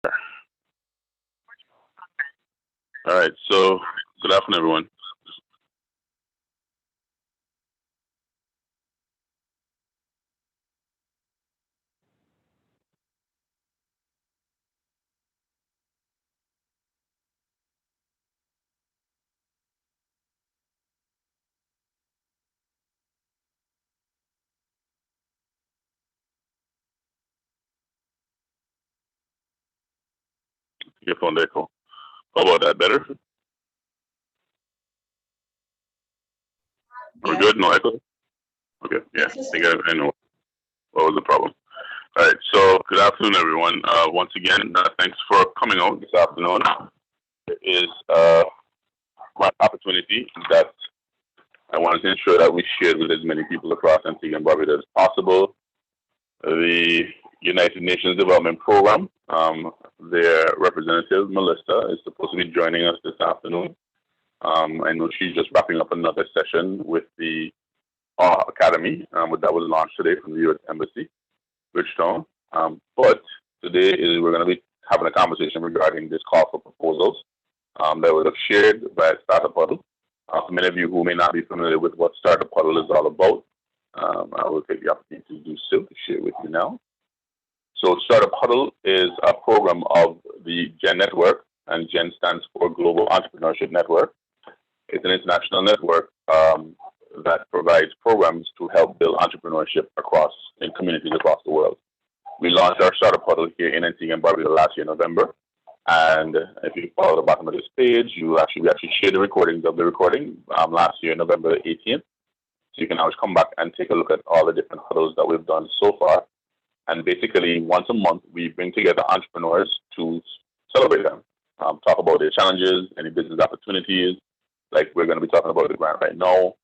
All right, so good afternoon, everyone. Your phone echo. How about that? Better? Are we Yes, good? No echo? Okay, yeah. yes, yes, I think I know what was the problem. All right, so good afternoon, everyone. Once again, thanks for coming out this afternoon. It is my opportunity that I wanted to ensure that we shared with as many people across Antigua and Barbuda as possible. The United Nations Development Program, their representative, Melissa, is supposed to be joining us this afternoon. I know she's just wrapping up another session with the Academy that was launched today from the U.S. Embassy, Bridgetown. But today we're going to be having a conversation regarding this call for proposals that was shared by Startup Huddle. For many of you who may not be familiar with what Startup Huddle is all about, I will take the opportunity to do so, to share with you now. So Startup Huddle is a program of the GEN Network, and GEN stands for Global Entrepreneurship Network. It's an international network that provides programs to help build entrepreneurship in communities across the world. We launched our Startup Huddle here in Antigua and Barbuda last year, November. And if you follow the bottom of this page, we actually shared the recordings of the recording last year, November 18th. So you can always come back and take a look at all the different huddles that we've done so far. And basically, once a month, we bring together entrepreneurs to celebrate them, talk about their challenges, any business opportunities, like we're going to be talking about the grant right now,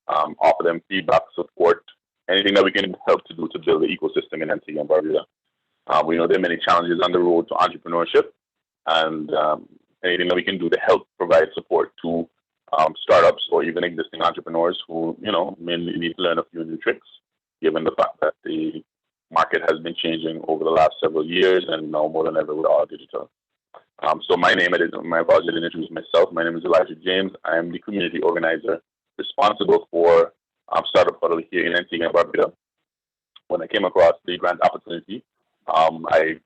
offer them feedback, support, anything that we can help to do to build the ecosystem in Antigua and Barbuda. We know there are many challenges on the road to entrepreneurship, and anything that we can do to help provide support to startups or even existing entrepreneurs who, may need to learn a few new tricks, given the fact that the market has been changing over the last several years and now more than ever with all digital. So my apologies, I didn't introduce myself. My name is Elijah James. I am the community organizer responsible for Startup Huddle here in Antigua and Barbuda. When I came across the grant opportunity, like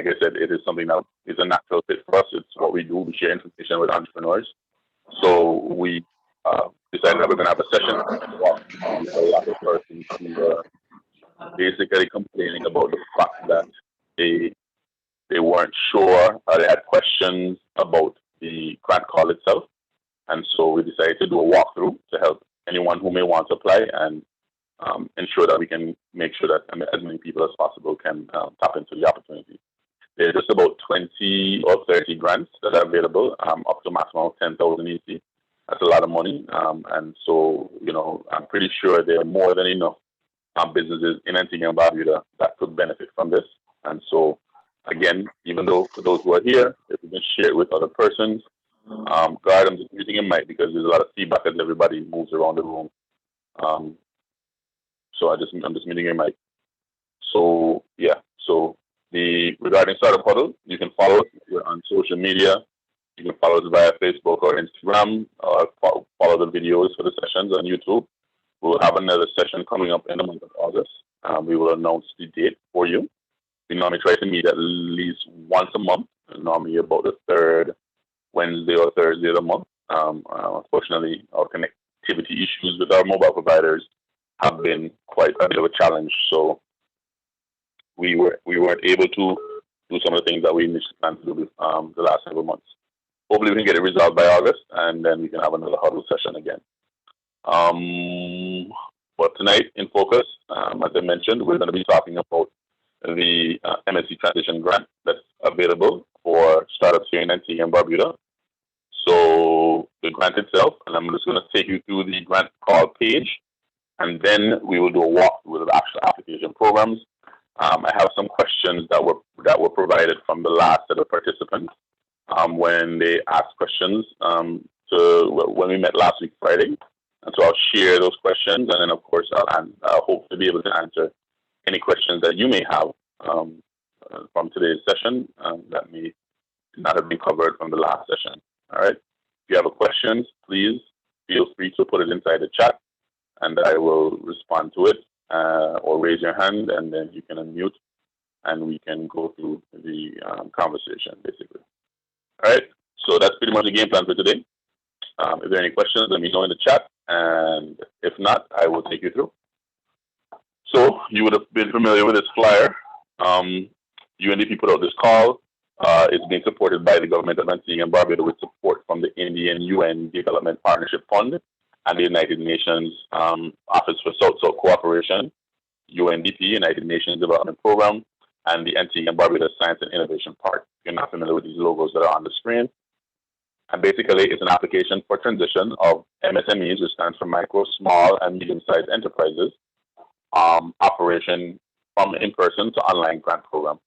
I said, it is something that is a natural fit for us. It's what we do. We share information with entrepreneurs. So we decided that we're going to have a session. A lot of persons who were basically complaining about the fact that they weren't sure, or they had questions about the grant call itself. And so we decided to do a walkthrough to help anyone who may want to apply and ensure that we can make sure that as many people as possible can tap into the opportunity. There are just about 20 or 30 grants that are available, up to a maximum of 10,000 EC. That's a lot of money. And so, I'm pretty sure there are more than enough businesses in Antigua and Barbuda that could benefit from this. And so, again, even though for those who are here, if you can share it with other persons, guard, I'm just muting your mic because there's a lot of feedback as everybody moves around the room. So I'm just muting your mic. So yeah, so regarding Startup Huddle, you can follow us. We're on social media. You can follow us via Facebook or Instagram, or follow the videos for the sessions on YouTube. We'll have another session coming up in the month of August. We will announce the date for you. We normally try to meet at least once a month, normally about the third Wednesday or Thursday of the month. Unfortunately, our connectivity issues with our mobile providers have been quite a bit of a challenge. So we weren't able to do some of the things that we initially planned to do the last several months. Hopefully, we can get it resolved by August, and then we can have another huddle session again. But tonight, in focus, as I mentioned, we're going to be talking about the MSC Transition Grant that's available for startups here in Antigua and Barbuda. So the grant itself, and I'm just going to take you through the grant call page, and then we will do a walk with the actual application programs. I have some questions that were provided from the last set of participants when they asked questions when we met last week Friday, and so I'll share those questions, and then of course I'll hope to be able to answer any questions that you may have from today's session that may not have been covered from the last session. All right. If you have a question, please feel free to put it inside the chat, and I will respond to it, or raise your hand, and then you can unmute, and we can go through the conversation, basically. All right. So that's pretty much the game plan for today. If there are any questions, let me know in the chat, and if not, I will take you through. So you would have been familiar with this flyer. UNDP put out this call. It's being supported by the government of Antigua and Barbuda with support from the Indian UN Development Partnership Fund and the United Nations Office for South-South Cooperation, UNDP, United Nations Development Program, and the Antigua and Barbuda Science and Innovation Park. If you're not familiar with these logos that are on the screen. And basically, it's an application for transition of MSMEs, which stands for micro, small, and medium-sized enterprises, operation from in-person to online grant program.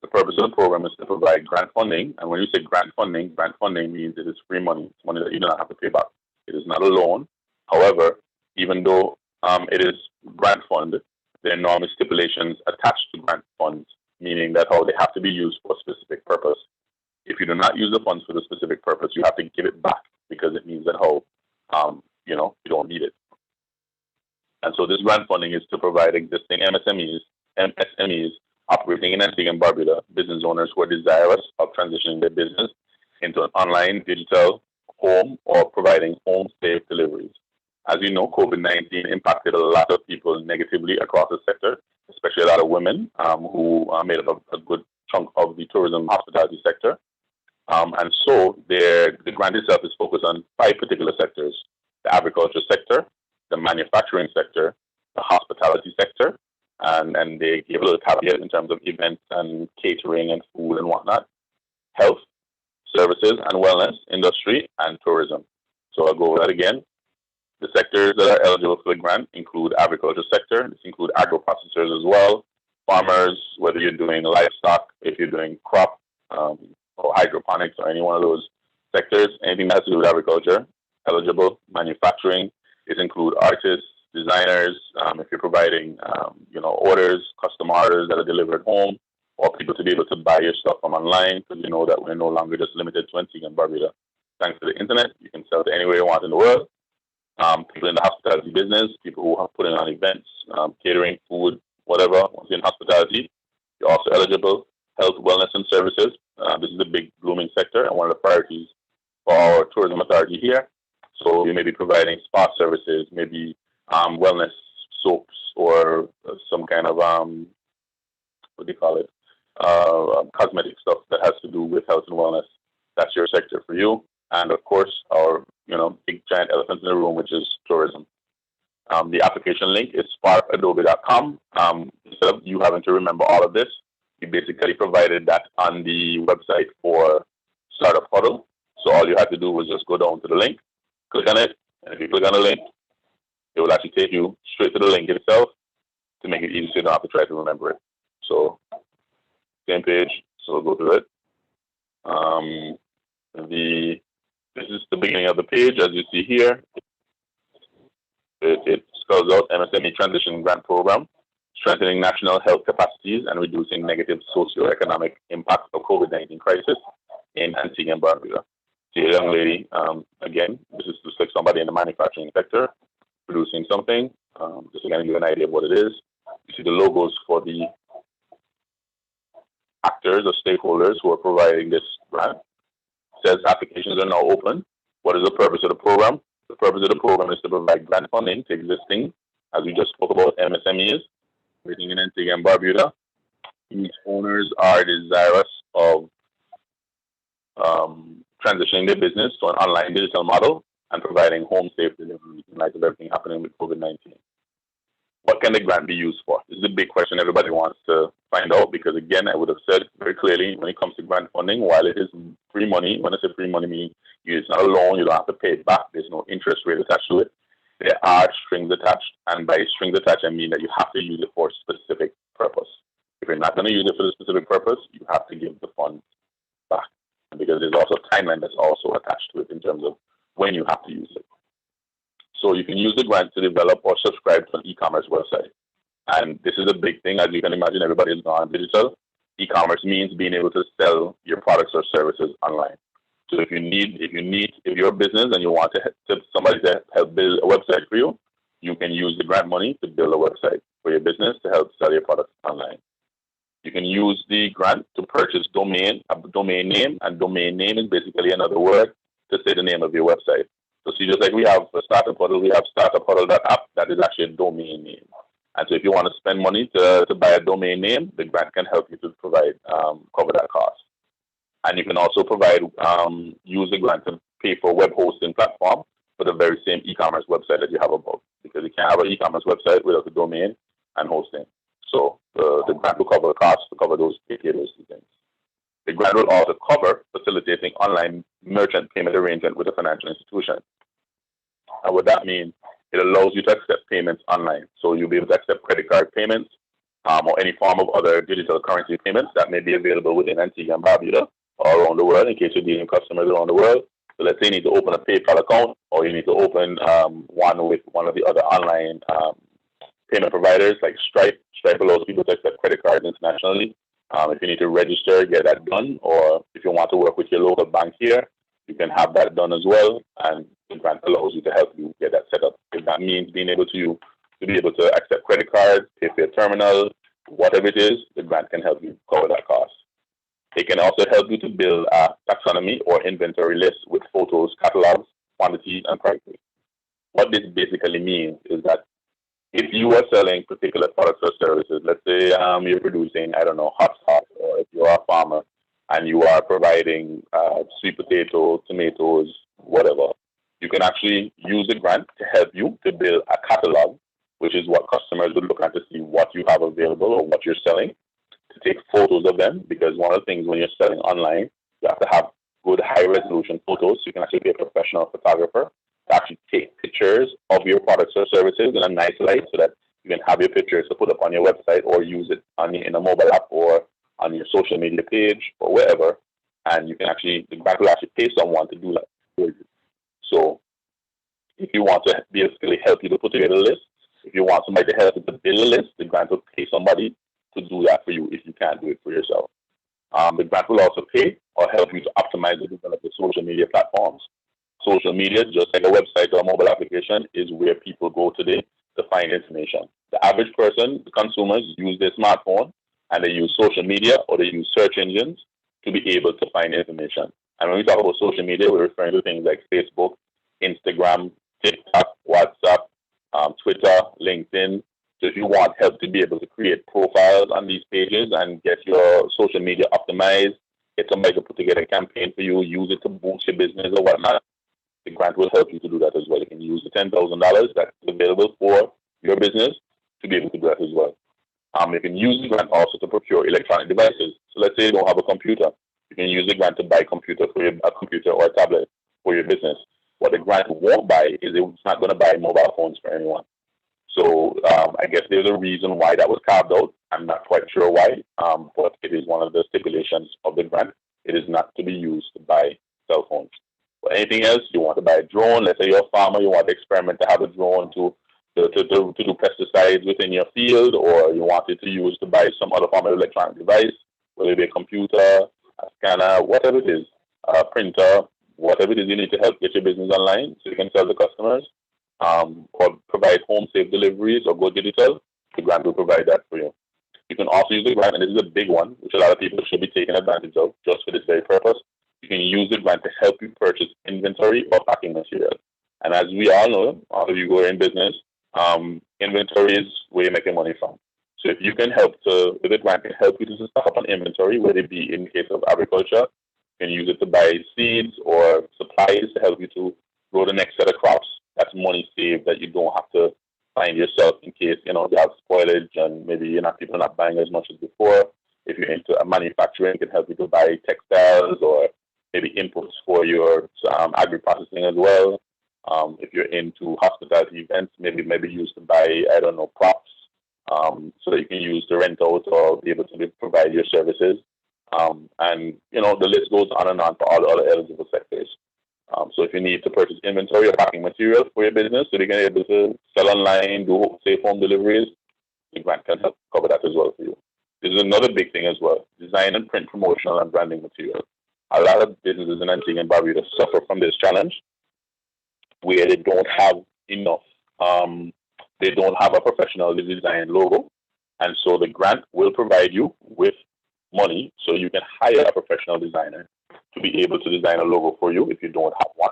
The purpose of the program is to provide grant funding. And when you say grant funding means it is free money. It's money that you do not have to pay back. It is not a loan. However, even though it is grant funded, there are normally stipulations attached to grant funds, meaning that how they have to be used for a specific purpose. If you do not use the funds for the specific purpose, you have to give it back because it means that you don't need it. And so this grant funding is to provide existing MSMEs operating in Antigua and Barbuda, business owners who are desirous of transitioning their business into an online, digital, home, or providing home-safe deliveries. As you know, COVID-19 impacted a lot of people negatively across the sector, especially a lot of women who made up a good chunk of the tourism hospitality sector. And so the grant itself is focused on 5 particular sectors: the agriculture sector, the manufacturing sector, the hospitality sector, and they gave a little caveat in terms of events and catering and food and whatnot, health, services and wellness, industry, and tourism. So I'll go over that again. The sectors that are eligible for the grant include agriculture sector. This includes agro-processors as well, farmers, whether you're doing livestock, if you're doing crop, or hydroponics, or any one of those sectors, anything that has to do with agriculture, eligible. Manufacturing, it includes artists, designers, if you're providing, orders, custom orders that are delivered home, or people to be able to buy your stuff from online, because you know that we're no longer just limited to Antigua and Barbuda. Thanks to the internet, you can sell to anywhere you want in the world. People in the hospitality business, people who are putting on events, catering, food, whatever. Once you're in hospitality, you're also eligible. Health, wellness, and services. This is a big blooming sector and one of the priorities for our tourism authority here. So you may be providing spa services, maybe wellness soaps, or some kind of cosmetic stuff that has to do with health and wellness. That's your sector for you. And of course, our big giant elephant in the room, which is tourism. The application link is sparkadobe.com. Instead of you having to remember all of this, we basically provided that on the website for Startup Huddle. So all you have to do was just go down to the link, click on it, and if you click on the link, it will actually take you straight to the link itself to make it easy so you don't have to try to remember it. So same page, so we'll go through it. This is the beginning of the page, as you see here. It spells out MSME Transition Grant Program, strengthening national health capacities and reducing negative socioeconomic impact of COVID-19 crisis in Antigua and Barbuda. See a young lady, again, this is just like somebody in the manufacturing sector producing something, just to give you an idea of what it is. You see the logos for the actors or stakeholders who are providing this grant. It says applications are now open. What is the purpose of the program? The purpose of the program is to provide grant funding to existing, as we just spoke about, MSMEs, operating in Antigua and Barbuda. These owners are desirous of transitioning their business to an online digital model and providing home safe deliveries in light of everything happening with COVID-19. What can the grant be used for? This is a big question everybody wants to find out, because again, I would have said very clearly, when it comes to grant funding, while it is free money, when I say free money, meaning it's not a loan, you don't have to pay it back, there's no interest rate attached to it. There are strings attached, and by strings attached, I mean that you have to use it for a specific purpose. If you're not going to use it for the specific purpose, you have to give the funds back, because there's also a timeline that's also attached to it in terms of when you have to use it. So you can use the grant to develop or subscribe to an e-commerce website. And this is a big thing. As you can imagine, everybody has gone digital. E-commerce means being able to sell your products or services online. So if you're a business and you want to somebody to help build a website for you, you can use the grant money to build a website for your business to help sell your products online. You can use the grant to purchase a domain name, and domain name is basically another word to say the name of your website. So see, just like we have a startup huddle, we have startuphuddle.app, that is actually a domain name. And so if you want to spend money to buy a domain name, the grant can help you to provide, cover that cost. And you can also use the grant to pay for a web hosting platform for the very same e-commerce website that you have above, because you can't have an e-commerce website without the domain and hosting. So the grant will cover the costs to cover those two things. The grant will also cover facilitating online merchant payment arrangement with a financial institution. And what that means, it allows you to accept payments online. So you'll be able to accept credit card payments or any form of other digital currency payments that may be available within Antigua and Barbuda or around the world, in case you're dealing with customers around the world. So let's say you need to open a PayPal account, or you need to open one with one of the other online payment providers like Stripe. Stripe allows people to accept credit cards internationally. If you need to register, get that done, or if you want to work with your local bank here, you can have that done as well, and the grant allows you to help you get that set up. If that means being able to be able to accept credit cards, pay for your terminal, whatever it is, the grant can help you cover that cost. It can also help you to build a taxonomy or inventory list with photos, catalogs, quantities, and prices. What this basically means is that if you are selling particular products or services, let's say you're producing, I don't know, hot sauce, or if you're a farmer and you are providing sweet potato, tomatoes, whatever, you can actually use the grant to help you to build a catalog, which is what customers would look at to see what you have available or what you're selling, to take photos of them, because one of the things when you're selling online, you have to have good high resolution photos. So you can actually be a professional photographer to actually take pictures of your products or services in a nice light so that you can have your pictures to put up on your website or use it in a mobile app or on your social media page or wherever. And you can actually, the grant will actually pay someone to do that for you. So if you want to basically help you to put together a list, if you want somebody to help you to build a list, the grant will pay somebody to do that for you if you can't do it for yourself. The grant will also pay or help you to optimize the develop of social media platforms. Social media, just like a website or a mobile application, is where people go today to find information. The average person, the consumers, use their smartphone and they use social media or they use search engines to be able to find information. And when we talk about social media, we're referring to things like Facebook, Instagram, TikTok, WhatsApp, Twitter, LinkedIn. So if you want help to be able to create profiles on these pages and get your social media optimized, get somebody to put together a campaign for you, use it to boost your business or whatnot, the grant will help you to do that as well. You can use the $10,000 that's available for your business to be able to do that as well. You can use the grant also to procure electronic devices. So let's say you don't have a computer. You can use the grant to buy a computer or a tablet for your business. What the grant won't buy is it's not going to buy mobile phones for anyone. So I guess there's a reason why that was carved out. I'm not quite sure why, but it is one of the stipulations of the grant. It is not to be used to buy cell phones. But anything else, you want to buy a drone, let's say you're a farmer, you want to experiment to have a drone to do pesticides within your field, or you want it to use to buy some other form of electronic device, whether it be a computer, a scanner, whatever it is, a printer, whatever it is you need to help get your business online so you can sell to customers, or provide home safe deliveries or go digital, the grant will provide that for you. You can also use the grant, and this is a big one, which a lot of people should be taking advantage of just for this very purpose. You can use the grant to help you purchase inventory or packing material. And as we all know, all of you who are in business, inventory is where you're making money from. So if you can if the grant can help you to stock up on inventory, whether it be in the case of agriculture, you can use it to buy seeds or supplies to help you to grow the next set of crops. That's money saved that you don't have to find yourself in case, you have spoilage and maybe people are not buying as much as before. If you're into manufacturing, it can help you to buy textiles or maybe inputs for your agri-processing as well. If you're into hospitality events, maybe used to buy, I don't know, props, so that you can use to rent out or be able to provide your services. And, the list goes on and on for all the other eligible sectors. So if you need to purchase inventory or packing material for your business so you can be able to sell online, do safe home deliveries, the grant can help cover that as well for you. This is another big thing as well. Design and print promotional and branding material. A lot of businesses in Antigua and Barbuda suffer from this challenge where they don't have enough, they don't have a professionally designed logo. And so the grant will provide you with money so you can hire a professional designer to be able to design a logo for you if you don't have one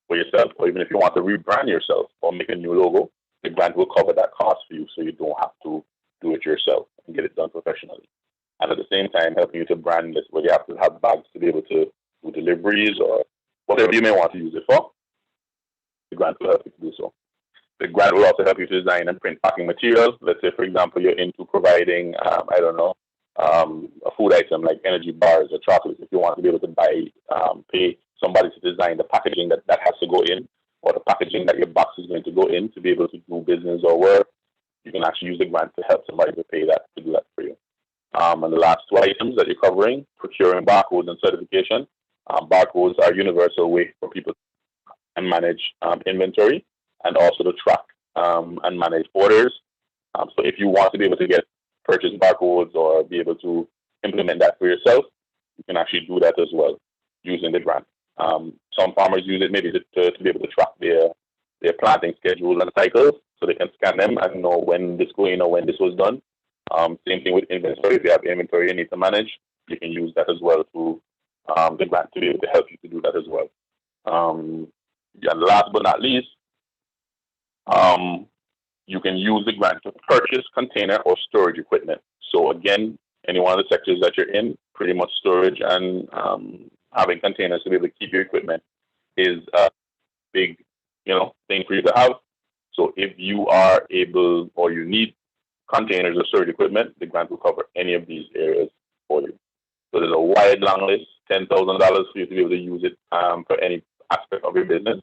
for yourself, or even if you want to rebrand yourself or make a new logo, the grant will cover that cost for you so you don't have to do it yourself and get it done professionally. And at the same time, helping you to brand this where you have to have bags to be able to do deliveries or whatever you may want to use it for. The grant will help you to do so. The grant will also help you to design and print packing materials. Let's say, for example, you're into providing, I don't know, a food item like energy bars or chocolates. If you want to be able to buy, pay somebody to design the packaging that has to go in, or the packaging that your box is going to go in to be able to do business or work, you can actually use the grant to help somebody to pay that, to do that for you. And the last two items that you're covering, procuring barcodes and certification. Barcodes are a universal way for people to manage inventory and also to track and manage orders. So if you want to be able to get purchase barcodes or be able to implement that for yourself, you can actually do that as well using the grant. Some farmers use it maybe to be able to track their planting schedule and cycles, so they can scan them and know when this going or when this was done. Same thing with inventory. If you have inventory you need to manage, you can use that as well to the grant to be able to help you to do that as well. And last but not least, you can use the grant to purchase container or storage equipment. So again, any one of the sectors that you're in, pretty much storage and having containers to be able to keep your equipment is a big, thing for you to have. So if you are able or you need containers or storage equipment, the grant will cover any of these areas for you. So there's a wide, long list, $10,000 for you to be able to use it for any aspect of your business.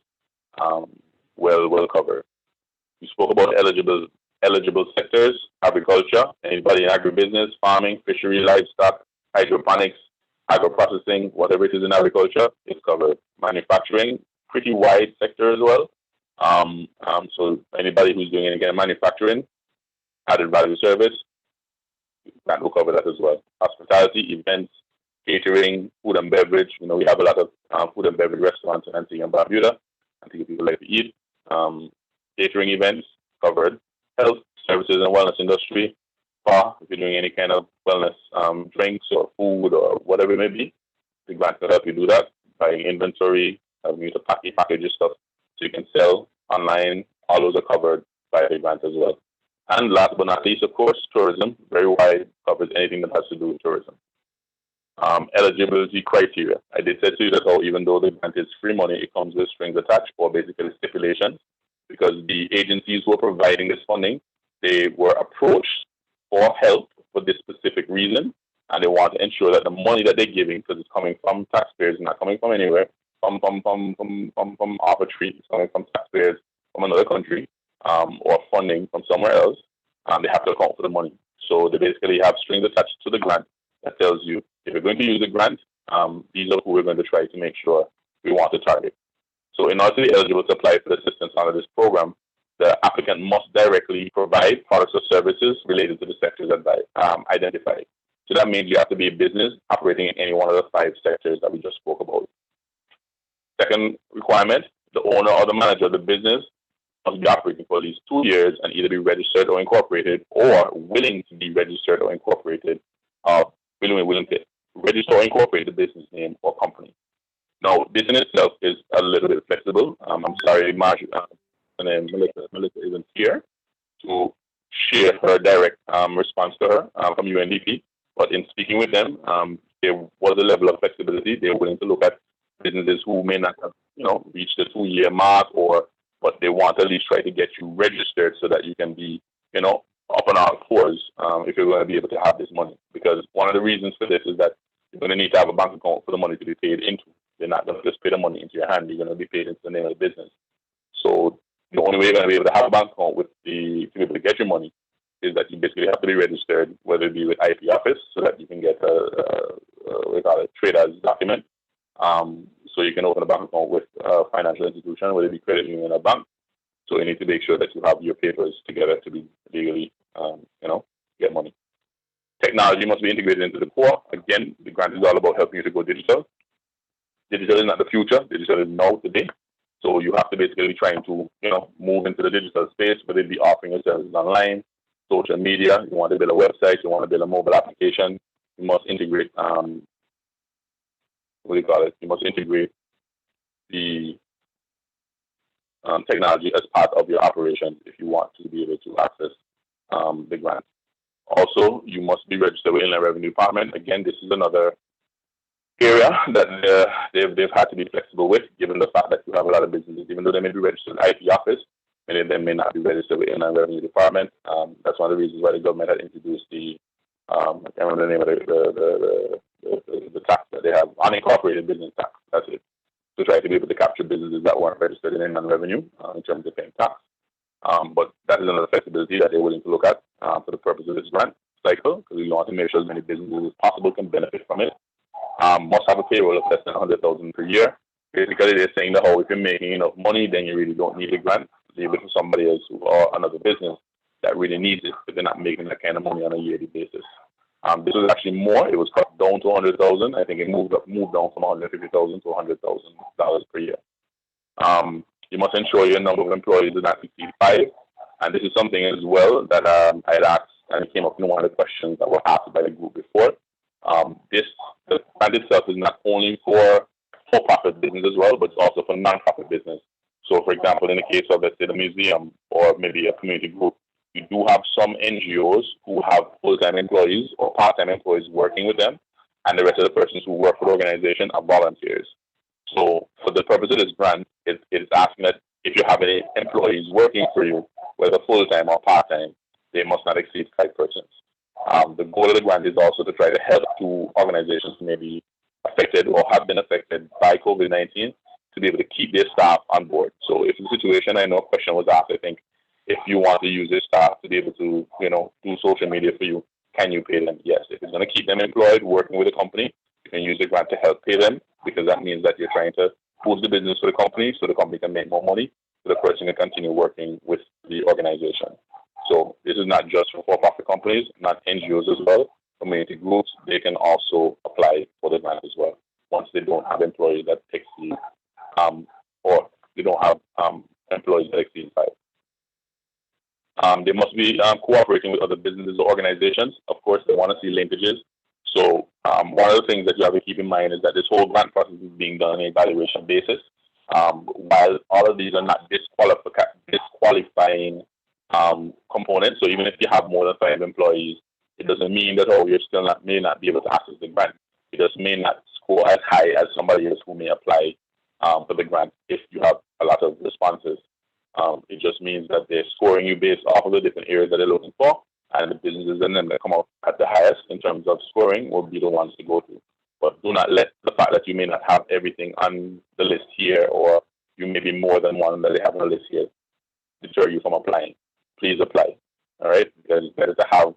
Well covered. We spoke about eligible sectors: agriculture, anybody in agribusiness, farming, fishery, livestock, hydroponics, agro-processing, whatever it is in agriculture is covered. Manufacturing, pretty wide sector as well. So anybody who's doing any kind of manufacturing, added value service, that will cover that as well. Hospitality, events, catering, food and beverage. We have a lot of food and beverage restaurants in Antigua and Barbuda. I think people like to eat. Catering events covered. Health, services and wellness industry. Spa, if you're doing any kind of wellness drinks or food or whatever it may be, the grant can help you do that. Buying inventory, helping you to package your stuff so you can sell online. All those are covered by the grant as well. And last but not least, of course, tourism, very wide, covers anything that has to do with tourism. Eligibility criteria. I did say to you that even though the grant is free money, it comes with strings attached or basically stipulations, because the agencies who are providing this funding, they were approached for help for this specific reason, and they want to ensure that the money that they're giving, because it's coming from taxpayers, not coming from anywhere, from off a tree, it's coming from taxpayers from another country, or funding from somewhere else, they have to account for the money. So they basically have strings attached to the grant that tells you, if you're going to use the grant, these are who we're going to try to make sure we want to target. So in order to be eligible to apply for assistance under this program, the applicant must directly provide products or services related to the sectors identified. So that means you have to be a business operating in any one of the 5 sectors that we just spoke about. Second requirement, the owner or the manager of the business must be operating for at least 2 years and either be registered or incorporated, or willing to be registered or incorporated, willing to register or incorporate the business name or company. Now, this in itself is a little bit flexible. I'm sorry, Melissa isn't here to share her direct response to her from UNDP. But in speaking with them, there was a level of flexibility. They're willing to look at businesses who may not have, reached the 2-year mark, but they want to at least try to get you registered so that you can be, up on our fours if you're going to be able to have this money. Because one of the reasons for this is that you're going to need to have a bank account for the money to be paid into. You're not going to just pay the money into your hand. You're going to be paid into the name of the business. So the only way you're going to be able to have a bank account to be able to get your money is that you basically have to be registered, whether it be with IP office, so that you can get we call it trader's document. So you can open a bank account with a financial institution, whether it be credit union or bank. So you need to make sure that you have your papers together to be legally, get money. Technology must be integrated into the core. Again, the grant is all about helping you to go digital. Digital is not the future. Digital is now, today. So you have to basically be trying to, move into the digital space, whether it be offering your services online, social media. You want to build a website. You want to build a mobile application. You must integrate, You must integrate the technology as part of your operations if you want to be able to access the grant. Also, you must be registered with Inland Revenue Department. Again, this is another area that they've had to be flexible with, given the fact that you have a lot of businesses, even though they may be registered with IT office, many of them may not be registered with Inland Revenue Department. That's one of the reasons why the government had introduced the I can't remember the name of the tax that they have, unincorporated business tax. That's it. To try to be able to capture businesses that weren't registered in Inland Revenue in terms of paying tax. But that is another flexibility that they're willing to look at for the purpose of this grant cycle, because we want to make sure as many businesses as possible can benefit from it. Must have a payroll of less than $100,000 per year. Basically, they're saying that, if you're making enough money, then you really don't need a grant. Leave it for somebody else or another business that really needs it, but they're not making that kind of money on a yearly basis. This was actually more. It was cut down to $100,000. I think it moved down from $150,000 to $100,000 per year. You must ensure your number of employees does not exceed 5. And this is something as well that I had asked, and it came up in one of the questions that were asked by the group before. The grant itself is not only for for-profit business as well, but it's also for non-profit business. So, for example, in the case of, let's say, the museum or maybe a community group, you do have some NGOs who have full-time employees or part-time employees working with them, and the rest of the persons who work for the organization are volunteers. So, for the purpose of this grant, it's asking that if you have any employees working for you, whether full-time or part-time, they must not exceed 5 persons. The goal of the grant is also to try to help to organizations who may be affected or have been affected by COVID-19 to be able to keep their staff on board. So if the situation, I know a question was asked, I think, if you want to use their staff to be able to, do social media for you, can you pay them? Yes. If it's going to keep them employed, working with the company, you can use the grant to help pay them, because that means that you're trying to boost the business for the company so the company can make more money, so the person can continue working with the organization. So this is not just for for-profit companies, not NGOs as well. Community groups, they can also apply for the grant as well, once they don't have employees that exceed, or they don't have employees that exceed 5. They must be cooperating with other businesses or organizations. Of course, they want to see linkages. So one of the things that you have to keep in mind is that this whole grant process is being done on an evaluation basis. While all of these are not disqualifying components, so even if you have more than 5 employees, it doesn't mean that you're still may not be able to access the grant. It just may not score as high as somebody else who may apply for the grant if you have a lot of responses. It just means that they're scoring you based off of the different areas that they're looking for, and the businesses and them that come up at the highest in terms of scoring will be the ones to go to. But do not let the fact that you may not have everything on the list here, or you may be more than one that they have on the list here, deter you from applying. Please apply. All right? Because it's better to have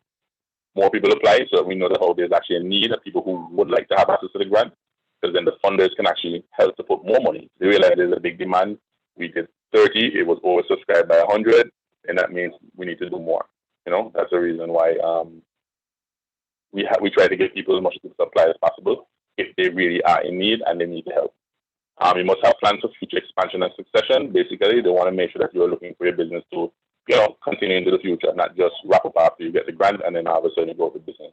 more people apply, so that we know that there's actually a need of people who would like to have access to the grant, because then the funders can actually help to put more money. They realize there's a big demand. We did 30, it was oversubscribed by 100, and that means we need to do more. That's the reason why we try to get people as much supply as possible if they really are in need and they need the help. You must have plans for future expansion and succession. Basically, they want to make sure that you're looking for your business to continue into the future, not just wrap up after you get the grant and then all of a sudden you go to business.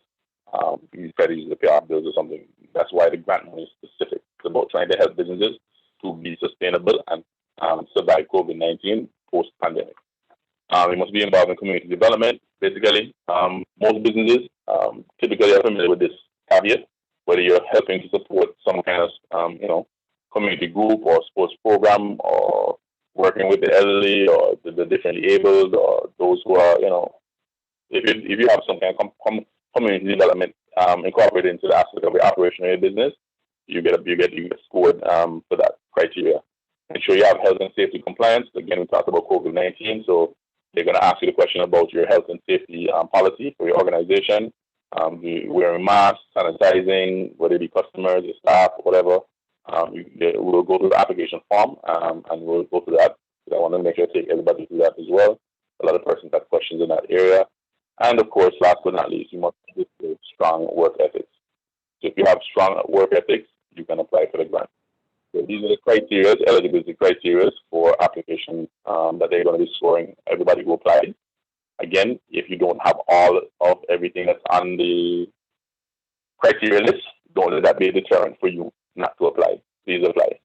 You try to use the pay off bills or something. That's why the grant money is specific. It's about trying to help businesses to be sustainable and survive COVID-19 post-pandemic. We must be involved in community development. Basically, most businesses typically are familiar with this caveat, whether you're helping to support some kind of community group or sports program, or working with the elderly or the different disabled, or those who are, if you have some kind of community development incorporated into the aspect of your operation of your business, you get scored for that criteria. Ensure you have health and safety compliance. Again, we talked about COVID-19, so they're going to ask you the question about your health and safety policy for your organization. Wearing masks, sanitizing, whether it be customers, your staff, whatever. We'll go through the application form and we'll go through that. So I want to make sure I take everybody through that as well. A lot of persons have questions in that area. And of course, last but not least, you must disclose strong work ethics. So if you have strong work ethics, you can apply for the grant. So these are the criteria, eligibility criteria for application that they're going to be scoring everybody who applies. Again, if you don't have all of everything that's on the criteria list, don't let that be a deterrent for you not to apply. Please apply.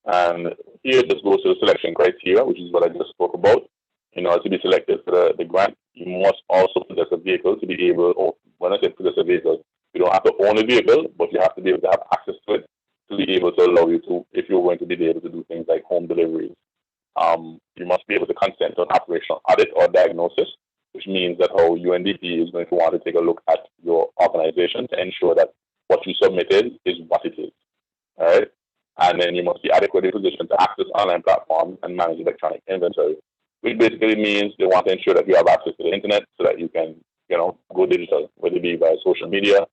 And here this goes to the selection criteria, which is what I just spoke about. In order to be selected for the grant, you must also possess a vehicle to be able, or when I say possess a vehicle, you don't have to own a vehicle, but you have to be able to have access to it to be able to allow you to, if you're going to be able to do things like home deliveries. You must be able to consent to an operational audit or diagnosis, which means that how UNDP is going to want to take a look at your organization to ensure that what you submitted is what it is. All right? And then you must be adequately positioned to access online platforms and manage electronic inventory, which basically means they want to ensure that you have access to the internet so that you can, go digital, whether it be via social media,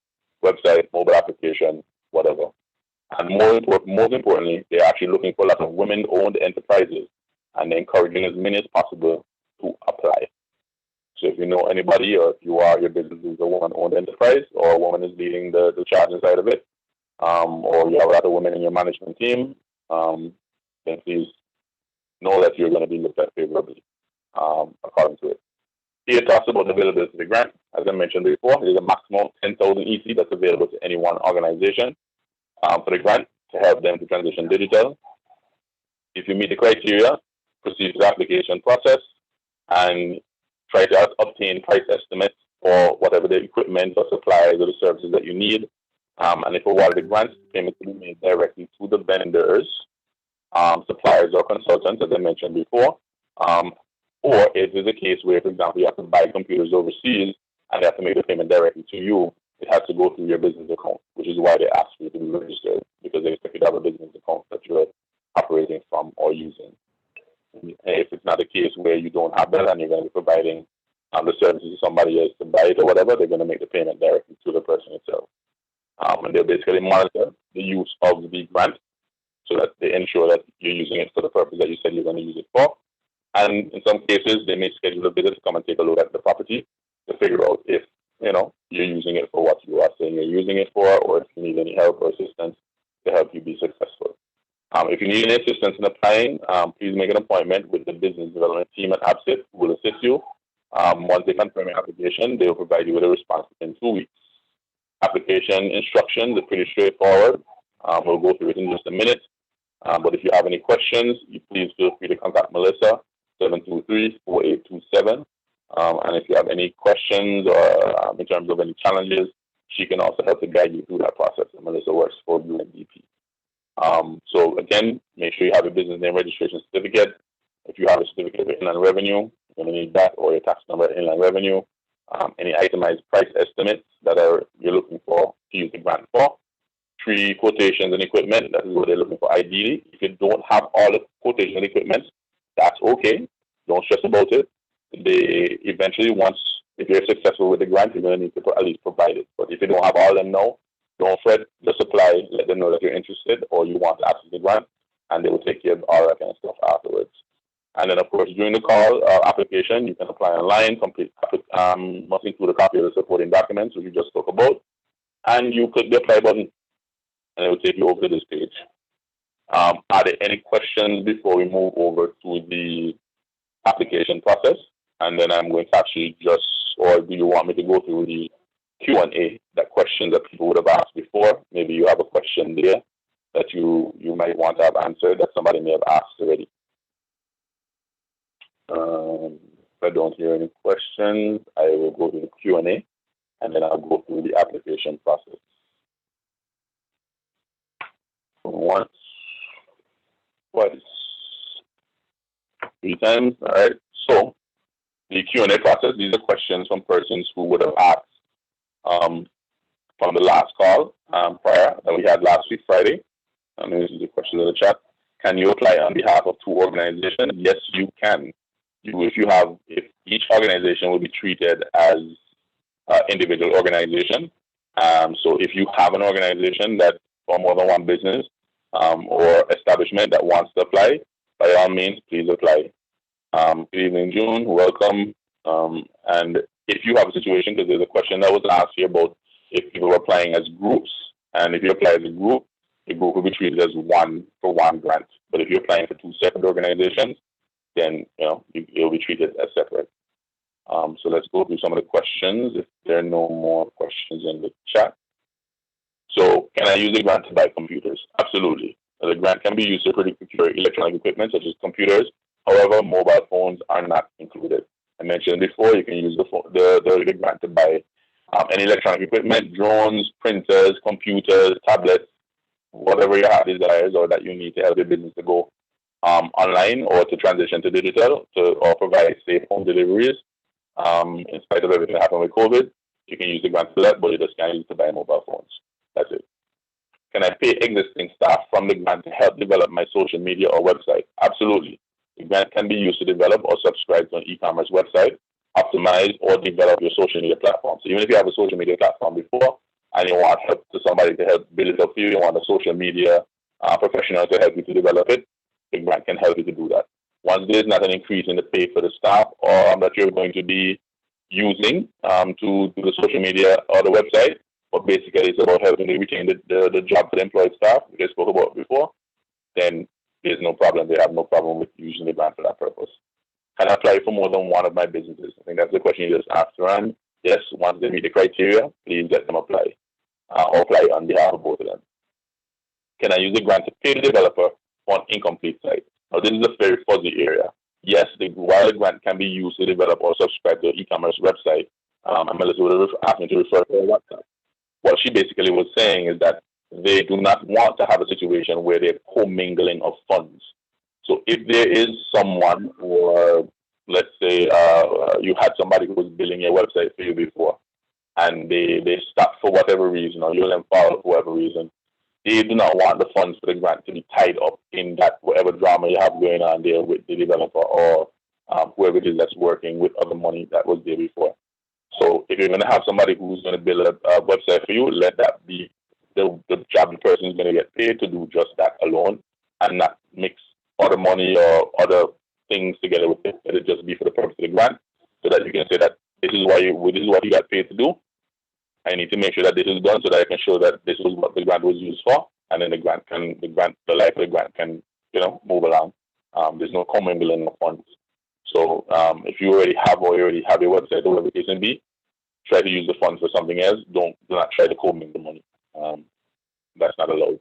website, mobile application, whatever. And most importantly, they're actually looking for a lot of women-owned enterprises and encouraging as many as possible to apply. So if you know anybody, or if your business is a woman-owned enterprise, or a woman is leading the charge inside of it, or you have a lot of women in your management team, then please know that you're going to be looked at favorably according to it. Here it talks about the availability of the grant. As I mentioned before, there's a maximum 10,000 EC that's available to any one organization for the grant to help them to transition digital. If you meet the criteria, proceed to the application process and try to obtain price estimates for whatever the equipment or supplies or the services that you need. And if awarded the grants, payment will be made directly to the vendors, suppliers, or consultants, as I mentioned before. Or if it's a case where, for example, you have to buy computers overseas and they have to make the payment directly to you, it has to go through your business account, which is why they ask you to be registered, because they expect you to have a business account that you're operating from or using. If it's not a case where you don't have that and you're going to be providing the services to somebody else to buy it or whatever, they're going to make the payment directly to the person itself. And they'll basically monitor the use of the grant so that they ensure that you're using it for the purpose that you said you're going to use it for. And in some cases, they may schedule a visit to come and take a look at the property to figure out if, you're using it for what you are saying you're using it for, or if you need any help or assistance to help you be successful. If you need any assistance in applying, please make an appointment with the business development team at ABSIT, who will assist you. Once they confirm your application, they will provide you with a response within 2 weeks. Application instructions are pretty straightforward. We'll go through it in just a minute. But if you have any questions, you please feel free to contact Melissa, 723-4827. And if you have any questions or in terms of any challenges, she can also help to guide you through that process. And Melissa works for UNDP. So again, make sure you have a business name registration certificate. If you have a certificate of inland revenue, you're going to need that, or your tax number of inland revenue. Any itemized price estimates that you're looking for to use the grant for. 3 quotations and equipment, that is what they're looking for ideally. If you don't have all the quotation and equipment, that's okay. Don't stress about it. They eventually, if you're successful with the grant, you're going to need to at least provide it. But if you don't have all of them now, don't fret, just apply, let them know that you're interested or you want to access the grant, and they will take care of all that kind of stuff afterwards. And then, of course, during the call application, you can apply online, must include a copy of the supporting documents, which you just spoke about, and you click the apply button, and it will take you over to this page. Are there any questions before we move over to the application process? And then I'm going to actually or do you want me to go through the Q&A, that question that people would have asked before? Maybe you have a question there that you might want to have answered that somebody may have asked already. If I don't hear any questions, I will go to the Q&A, and then I'll go through the application process. Once, twice, 3 times. All right. So the Q&A process, these are questions from persons who would have asked from the last call prior that we had last week, Friday. This is a question in the chat. Can you apply on behalf of 2 organizations? Yes, you can. If each organization will be treated as individual organization. So if you have an organization that or more than one business or establishment that wants to apply, by all means, please apply. Good evening, June. Welcome. And if you have a situation, because there's a question that was asked here about if people are applying as groups, and if you apply as a group, the group will be treated as one for one grant. But if you're applying for two separate organizations, then you'll be treated as separate. So let's go through some of the questions if there are no more questions in the chat. So can I use the grant to buy computers? Absolutely. The grant can be used to procure electronic equipment such as computers. However, mobile phones are not included. I mentioned before, you can use the grant to buy any electronic equipment, drones, printers, computers, tablets, whatever your heart desires or that you need to help your business to go online or to transition to digital or provide safe home deliveries. In spite of everything that happened with COVID, you can use the grant for that, but you just can't use it to buy mobile phones. That's it. Can I pay existing staff from the grant to help develop my social media or website? Absolutely. The grant can be used to develop or subscribe to an e-commerce website, optimize or develop your social media platform. So even if you have a social media platform before and you want help to somebody to help build it up for you, you want a social media professional to help you to develop it, the grant can help you to do that. Once there's not an increase in the pay for the staff or that you're going to be using to do the social media or the website, but basically it's about helping to retain the job for the employed staff, which I spoke about before, then there's no problem. They have no problem with using the grant for that purpose. Can I apply for more than one of my businesses? I think that's the question you just asked, Rand. Yes, once they meet the criteria, please let them apply or apply on behalf of both of them. Can I use the grant to pay the developer for an incomplete site? Now, this is a very fuzzy area. Yes, while the grant can be used to develop or subscribe to an e-commerce website, Melissa would ask me to refer to her website. What she basically was saying is that they do not want to have a situation where they're commingling of funds. So if there is someone, or let's say you had somebody who was building your website for you before, and they stopped for whatever reason, or you let them follow for whatever reason, they do not want the funds for the grant to be tied up in that whatever drama you have going on there with the developer or whoever it is that's working with other money that was there before. So if you're going to have somebody who's going to build a website for you, let that be the job the person is going to get paid to do just that alone, and not mix other money or other things together with it. Let it just be for the purpose of the grant, so that you can say that this is what you got paid to do. I need to make sure that this is done so that I can show that this was what the grant was used for, and then the life of the grant can move along. There's no commingling of funds. So if you already have your website or whatever the case may be, try to use the funds for something else. Do not try to commingle the money. That's not allowed.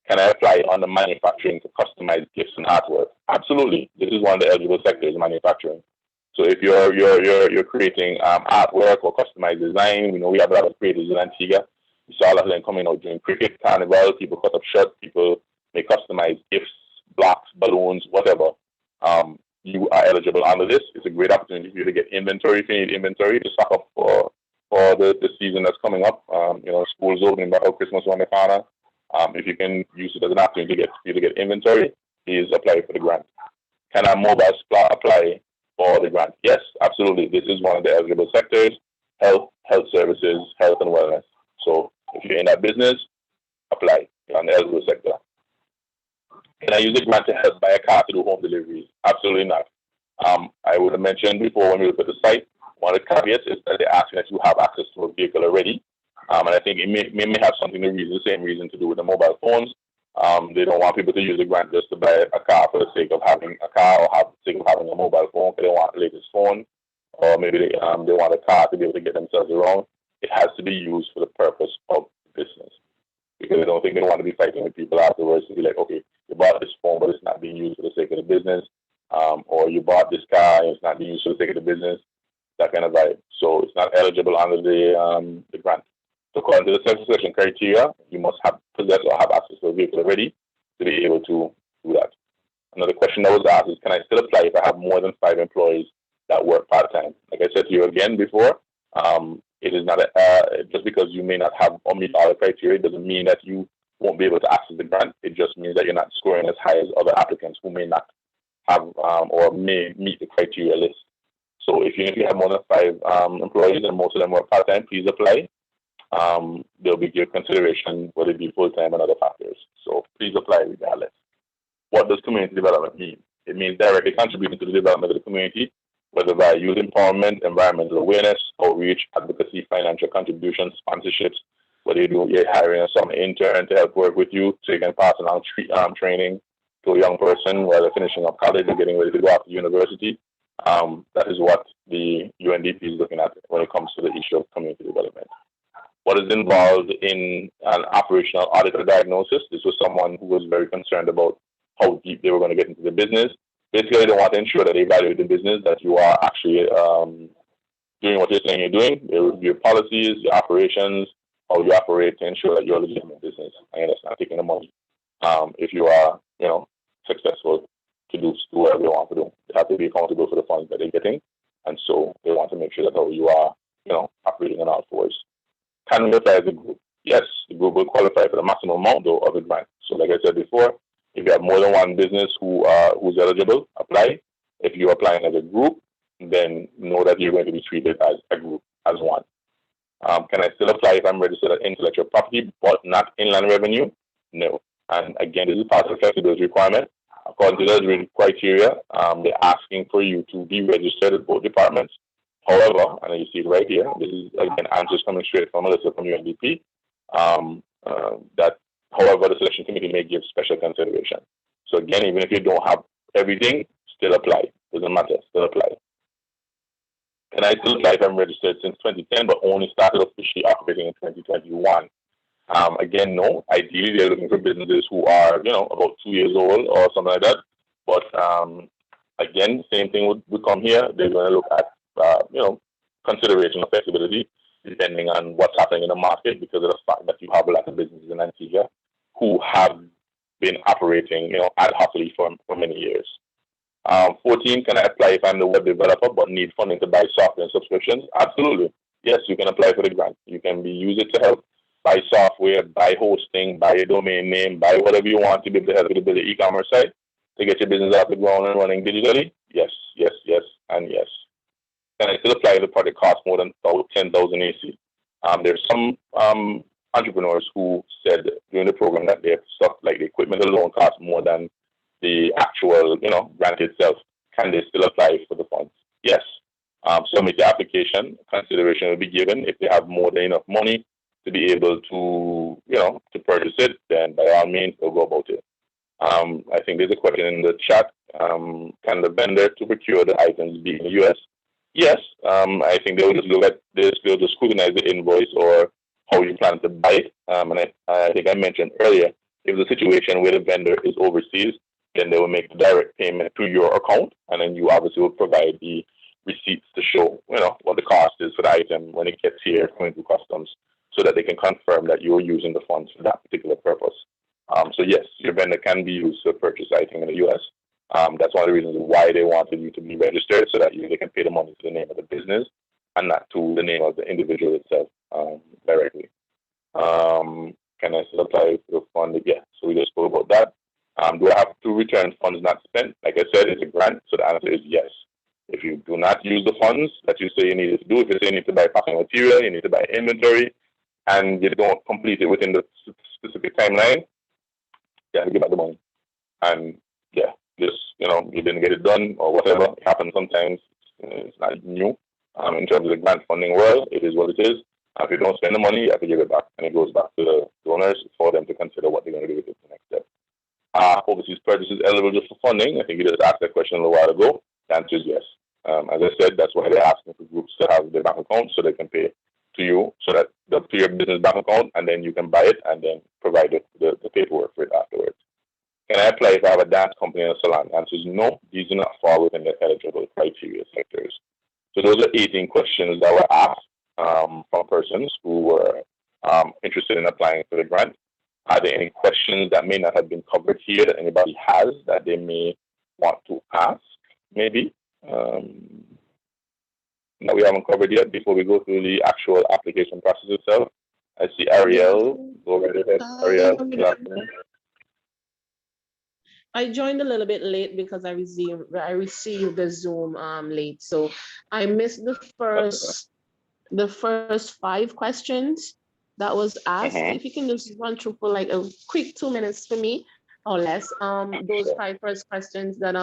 Can I apply on the manufacturing to customize gifts and artwork? Absolutely. This is one of the eligible sectors, manufacturing. So if you're creating artwork or customized design, we have a lot of creators in Antigua. We saw a lot of them coming out during cricket, carnival. People cut up shirts. People make customized gifts, blocks, balloons, whatever. You are eligible under this. It's a great opportunity for you to get inventory if you need inventory to stock up for the season that's coming up. School's opening, about Christmas around the corner. If you can use it as an opportunity for you to get inventory, please apply for the grant. Can our mobile apply for the grant? Yes, absolutely. This is one of the eligible sectors: health services, health and wellness. So if you're in that business, apply. You're on the eligible sector. Can I use the grant to help buy a car to do home deliveries? Absolutely not. I would have mentioned before when we look at the site, one of the caveats is that they're asking that you have access to a vehicle already. And I think it may have something the same reason to do with the mobile phones. They don't want people to use the grant just to buy a car for the sake of having a car or for the sake of having a mobile phone. They want the latest phone, or maybe they want a car to be able to get themselves around. It has to be used for the purpose of business, because I don't think they want to be fighting with people afterwards to be like, okay, you bought this phone, but it's not being used for the sake of the business, or you bought this car and it's not being used for the sake of the business, that kind of vibe. So it's not eligible under the grant. So according to the self-selection criteria, you must possess or have access to a vehicle already to be able to do that. Another question that was asked is, can I still apply if I have more than 5 employees that work part-time? Like I said to you again before, it is not just because you may not have or meet all the criteria doesn't mean that you won't be able to access the grant. It just means that you're not scoring as high as other applicants who may not have or may meet the criteria list. So if you have more than 5 employees and most of them work part-time, please apply. They'll be given consideration whether it be full-time and other factors. So please apply regardless. What does community development mean? It means directly contributing to the development of the community whether by youth empowerment, environmental awareness, outreach, advocacy, financial contributions, sponsorships, whether you're hiring some intern to help work with you so you can pass along training to a young person while they're finishing up college and getting ready to go off to university. That is what the UNDP is looking at when it comes to the issue of community development. What is involved in an operational audit or diagnosis? This was someone who was very concerned about how deep they were going to get into the business. Basically, they want to ensure that they evaluate the business, that you are actually doing what you're saying you're doing. They review your policies, your operations, how you operate to ensure that you're a legitimate business and it's not taking the money. If you are, successful to do whatever you want to do, they have to be accountable for the funds that they're getting, and so they want to make sure that how you are, operating on all fours. Can we apply as a group? Yes, the group will qualify for the maximum amount though of the grant. So like I said before, if you have more than one business who's eligible, apply. If you're applying as a group, then know that you're going to be treated as a group, as one. Can I still apply if I'm registered as intellectual property but not inland revenue? No. And again, this is part of the flexibility requirement. According to those criteria, they're asking for you to be registered at both departments. However, and you see it right here, this is again answers coming straight from Melissa from UNDP, that however the selection committee may give special consideration. So again, even if you don't have everything, still apply. Doesn't matter, still apply. Can I still apply if I'm registered since 2010 but only started officially operating in 2021? Again, no. Ideally, they're looking for businesses who are, about 2 years old or something like that. But again, same thing would come here. They're going to look at consideration of flexibility depending on what's happening in the market because of the fact that you have a lot of businesses in Antigua who have been operating, ad hocly for many years. 14, can I apply if I'm the web developer but need funding to buy software and subscriptions? Absolutely. Yes, you can apply for the grant. You can use it to help buy software, buy hosting, buy a domain name, buy whatever you want to be able to help you to build an e-commerce site to get your business off the ground and running digitally. Yes, yes, yes, and yes. Can I still apply if the project costs more than 10,000 AC? There's some entrepreneurs who said during the program that their stuff like the equipment alone costs more than the actual, grant itself. Can they still apply for the funds? Yes. Submit the application. Consideration will be given. If they have more than enough money to be able to, to purchase it, then by all means, they'll go about it. I think there's a question in the chat. Can the vendor to procure the items be in the U.S.? Yes. I think they will just look at this, they'll just scrutinize the invoice or how you plan to buy it. And I think I mentioned earlier, if the situation where the vendor is overseas, then they will make the direct payment to your account, and then you obviously will provide the receipts to show, what the cost is for the item when it gets here going through customs, so that they can confirm that you're using the funds for that particular purpose. So yes, your vendor can be used to purchase item in the U.S. That's one of the reasons why they wanted you to be registered, so that they can pay the money to the name of the business and not to the name of the individual itself directly. Can I still apply for the fund? Yeah, so we just spoke about that. Do I have to return funds not spent? Like I said, it's a grant, so the answer is yes. If you do not use the funds that you say you needed to do, if you say you need to buy packing material, you need to buy inventory, and you don't complete it within the specific timeline, you have to give back the money. And yeah, just, you didn't get it done or whatever. It happens sometimes. It's not new. In terms of the grant funding world, it is what it is. If you don't spend the money, you have to give it back. And it goes back to the donors for them to consider what they're going to do with it the next step. Overseas purchases eligible just for funding? I think you just asked that question a little while ago. The answer is yes. As I said, that's why they're asking for groups to have their bank account so they can pay to you, so that to your business bank account, and then you can buy it and then provide the paperwork for it afterwards. Can I apply if I have a dance company and a salon? The answer is no. These do not fall within the eligible criteria sectors. So those are 18 questions that were asked from persons who were interested in applying for the grant. Are there any questions that may not have been covered here that anybody has that they may want to ask? Maybe. That we haven't covered yet before we go through the actual application process itself. I see Ariel. Go right ahead, Ariel. I joined a little bit late because I received the Zoom late, so I missed the first 5 questions that was asked. If you can just run through for like a quick 2 minutes for me or less, those 5 first questions that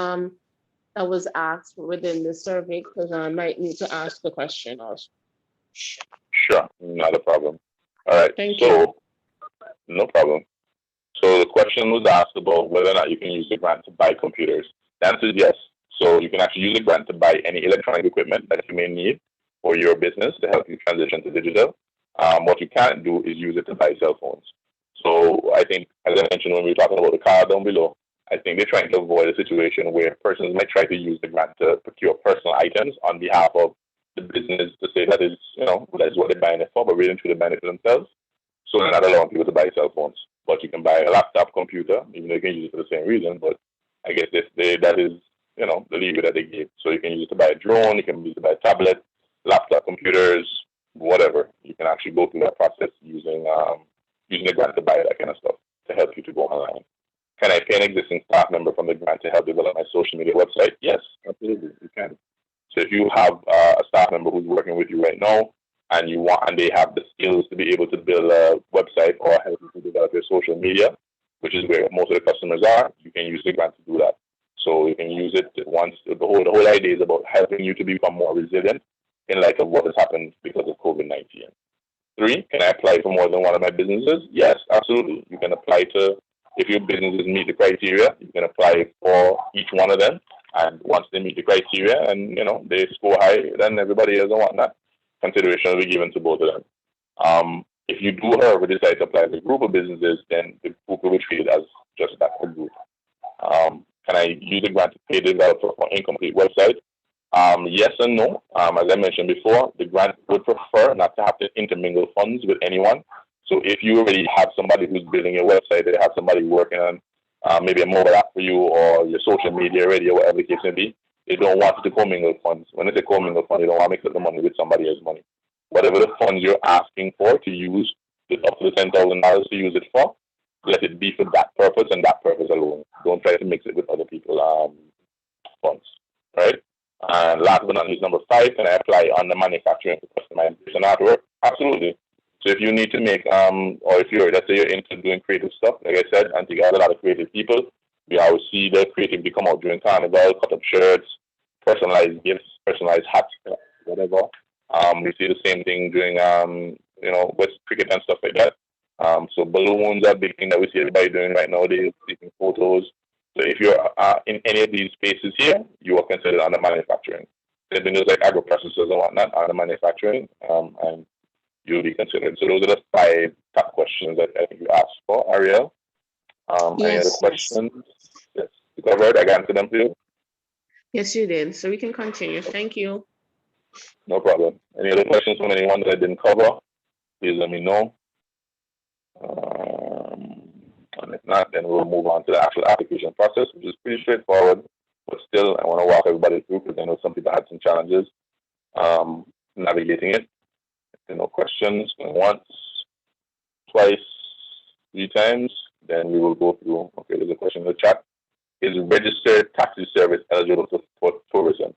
that was asked within the survey, because I might need to ask the question also. Sure, not a problem. All right, Thank you. so no problem. So the question was asked about whether or not you can use the grant to buy computers. The answer is yes. So you can actually use the grant to buy any electronic equipment that you may need for your business to help you transition to digital. What you can't do is use it to buy cell phones. So I think, as I mentioned when we were talking about the car down below, I think they're trying to avoid a situation where persons might try to use the grant to procure personal items on behalf of the business to say that is, that's what they're buying it for, but really truly buying it for themselves. So they're not allowing people to buy cell phones. But you can buy a laptop computer, even though you can use it for the same reason. But I guess that is, the leeway that they give. So you can use it to buy a drone, you can use it to buy a tablet, laptop computers, whatever. You can actually go through that process using the grant to buy that kind of stuff to help you to go online. Can I pay an existing staff member from the grant to help develop my social media website? Yes, absolutely, you can. So if you have a staff member who's working with you right now, and they have the skills to be able to build a website or help you to develop your social media, which is where most of the customers are, you can use the grant to do that. So you can use it once. The whole idea is about helping you to become more resilient in light of what has happened because of COVID-19. 3, can I apply for more than one of my businesses? Yes, absolutely. You can apply to, if your businesses meet the criteria, you can apply for each one of them. And once they meet the criteria and, they score high, then everybody else want that. Consideration will be given to both of them. If you do, however, decide to apply to a group of businesses, then the group will be treated as just that group. Can I use the grant to pay the developer for incomplete website? Yes and no. As I mentioned before, the grant would prefer not to have to intermingle funds with anyone. So if you already have somebody who's building your website, they have somebody working on maybe a mobile app for you or your social media already or whatever the case may be, they don't want to commingle funds. When they say commingle funds, they don't want to mix up the money with somebody else's money. Whatever the funds you're asking for to use, up to the $10,000 to use it for, let it be for that purpose and that purpose alone. Don't try to mix it with other people's funds, right? And last but not least, number 5, can I apply on the manufacturing for customization artwork? Absolutely. So if you need to make, or if let's say you're into doing creative stuff, like I said, Antigua has a lot of creative people. We always see the creativity come out during carnival, cut up shirts, personalized gifts, personalized hats, whatever. We see the same thing during, West cricket and stuff like that. So balloons are a big thing that we see everybody doing right nowadays, taking photos. So if you're in any of these spaces here, you are considered under manufacturing. There's been those like agro-processors and whatnot under manufacturing, and you'll be considered. So those are the 5 top questions that I think you asked for, Ariel. Any other questions? Yes. You covered? I got answered them for you? Yes, you did. So we can continue. Thank you. No problem. Any other questions from anyone that I didn't cover? Please let me know. And if not, then we'll move on to the actual application process, which is pretty straightforward. But still, I want to walk everybody through because I know some people had some challenges navigating it. If there are no questions, once, twice, 3 times, then we will go through. Okay, there's a question in the chat. Is registered taxi service eligible for tourism?